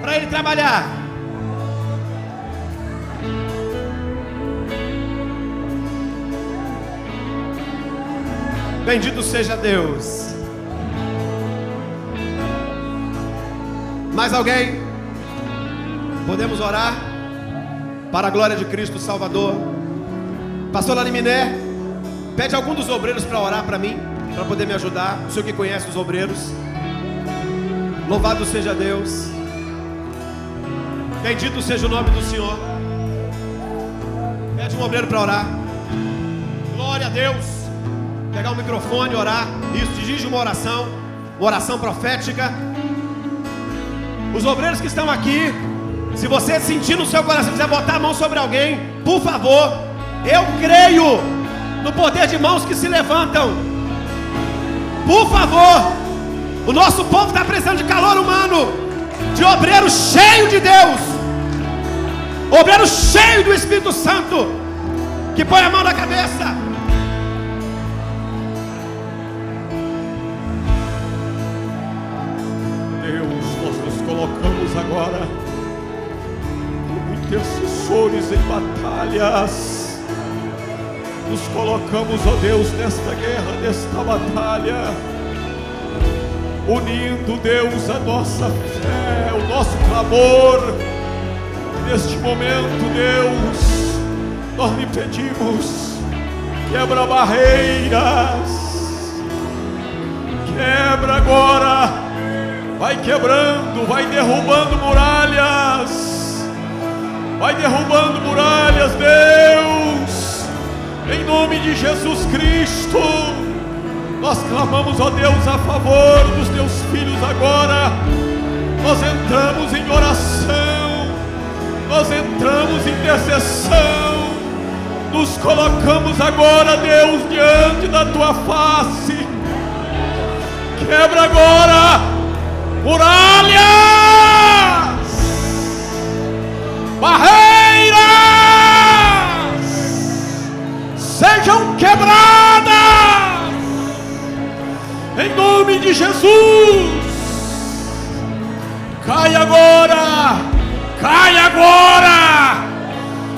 para Ele trabalhar. Bendito seja Deus. Mais alguém? Podemos orar para a glória de Cristo Salvador. Pastor Laniminé, pede algum dos obreiros para orar para mim, para poder me ajudar. O senhor que conhece os obreiros. Louvado seja Deus. Bendito seja o nome do Senhor. Pede um obreiro para orar. Glória a Deus. Pegar o microfone e orar. Isso, dirige uma oração profética. Os obreiros que estão aqui, se você sentir no seu coração, quiser botar a mão sobre alguém, por favor. Eu creio no poder de mãos que se levantam. Por favor. O nosso povo está precisando de calor humano, de obreiro cheio de Deus, obreiro cheio do Espírito Santo, que põe a mão na cabeça. Deus, nós nos colocamos agora como intercessores em batalhas. Nos colocamos, ó Deus, nesta guerra, nesta batalha, unindo, Deus, a nossa fé, o nosso clamor. Neste momento, Deus, nós lhe pedimos: quebra barreiras, quebra agora, vai quebrando, vai derrubando muralhas, Deus, em nome de Jesus Cristo. Nós clamamos, ó Deus, a favor dos teus filhos agora. Nós entramos em oração, nós entramos em intercessão, nos colocamos agora, Deus, diante da tua face. Quebra agora muralhas, barreiras, sejam quebradas de Jesus. Cai agora, cai agora.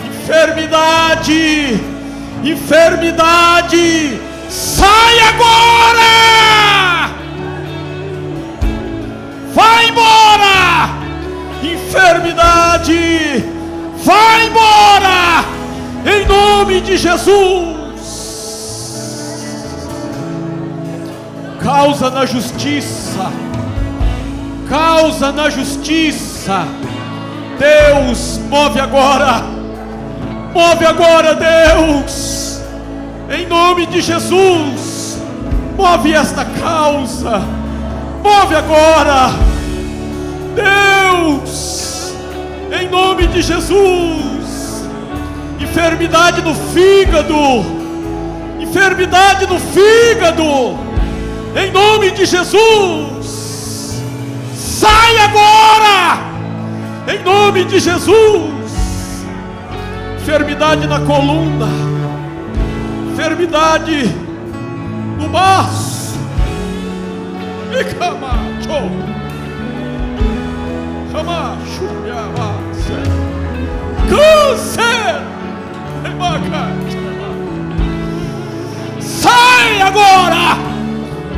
Enfermidade, enfermidade, sai agora. Vai embora, enfermidade, vai embora, em nome de Jesus. Causa na justiça, causa na justiça. Deus, move agora, Deus, em nome de Jesus. Move esta causa, move agora, Deus, em nome de Jesus. Enfermidade no fígado, enfermidade no fígado, em nome de Jesus, sai agora, em nome de Jesus. Enfermidade na coluna, enfermidade no baço, e camacho, câncer, sai agora,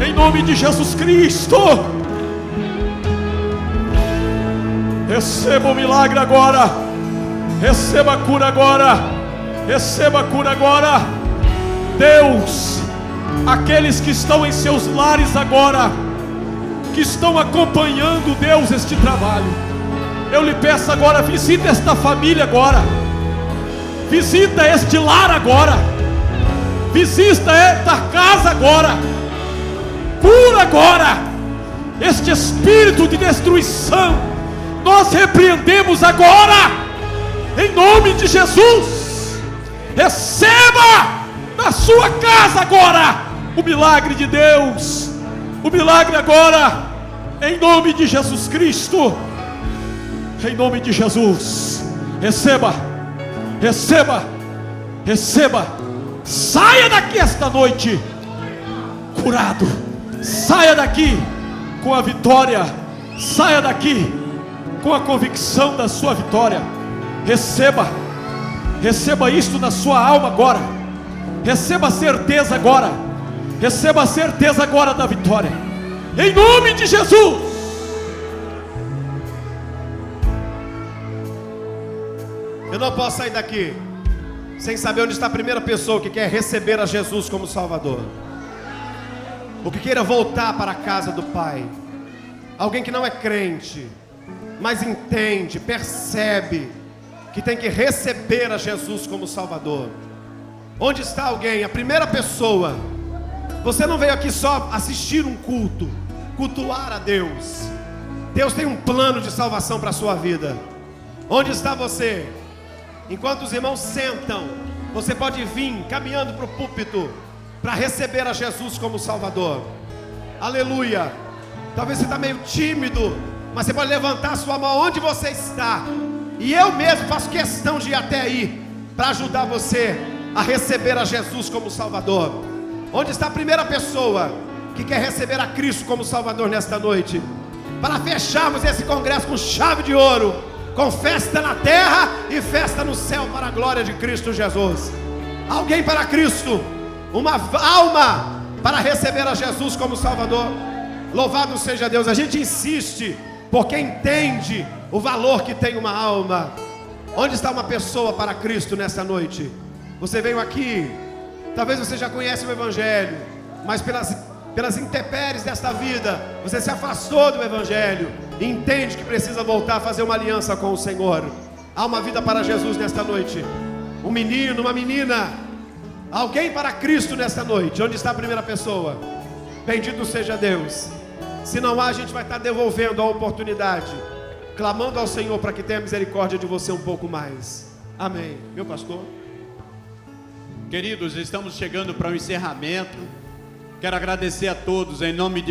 em nome de Jesus Cristo. Receba o milagre agora, receba a cura agora, receba a cura agora. Deus, aqueles que estão em seus lares agora, que estão acompanhando, Deus, este trabalho, eu lhe peço agora, visita esta família agora, visita este lar agora, visita esta casa agora, cura agora este espírito de destruição. Nós repreendemos agora, em nome de Jesus. Receba na sua casa agora o milagre de Deus, o milagre agora, em nome de Jesus Cristo, em nome de Jesus. Receba, receba, receba. Saia daqui esta noite curado, saia daqui com a vitória, saia daqui com a convicção da sua vitória. Receba, receba isto na sua alma agora, receba a certeza agora, receba a certeza agora da vitória, em nome de Jesus. Eu não posso sair daqui sem saber onde está a primeira pessoa que quer receber a Jesus como Salvador, ou que queira voltar para a casa do Pai. Alguém que não é crente, mas entende, percebe que tem que receber a Jesus como Salvador. Onde está alguém? A primeira pessoa. Você não veio aqui só assistir um culto, cultuar a Deus. Deus tem um plano de salvação para a sua vida. Onde está você? Enquanto os irmãos sentam, você pode vir caminhando para o púlpito para receber a Jesus como Salvador. Aleluia. Talvez você está meio tímido, mas você pode levantar a sua mão onde você está, e eu mesmo faço questão de ir até aí para ajudar você a receber a Jesus como Salvador. Onde está a primeira pessoa que quer receber a Cristo como Salvador nesta noite, para fecharmos esse congresso com chave de ouro, com festa na terra e festa no céu para a glória de Cristo Jesus. Alguém para Cristo, uma alma para receber a Jesus como Salvador. Louvado seja Deus. A gente insiste porque entende o valor que tem uma alma. Onde está uma pessoa para Cristo nessa noite? Você veio aqui, talvez você já conhece o Evangelho, mas pelas intempéries desta vida, você se afastou do Evangelho e entende que precisa voltar a fazer uma aliança com o Senhor. Há uma vida para Jesus nesta noite. Um menino, uma menina, alguém para Cristo nesta noite. Onde está a primeira pessoa? Bendito seja Deus. Se não há, a gente vai estar devolvendo a oportunidade, clamando ao Senhor para que tenha misericórdia de você um pouco mais. Amém. Meu pastor. Queridos, estamos chegando para o encerramento. Quero agradecer a todos em nome de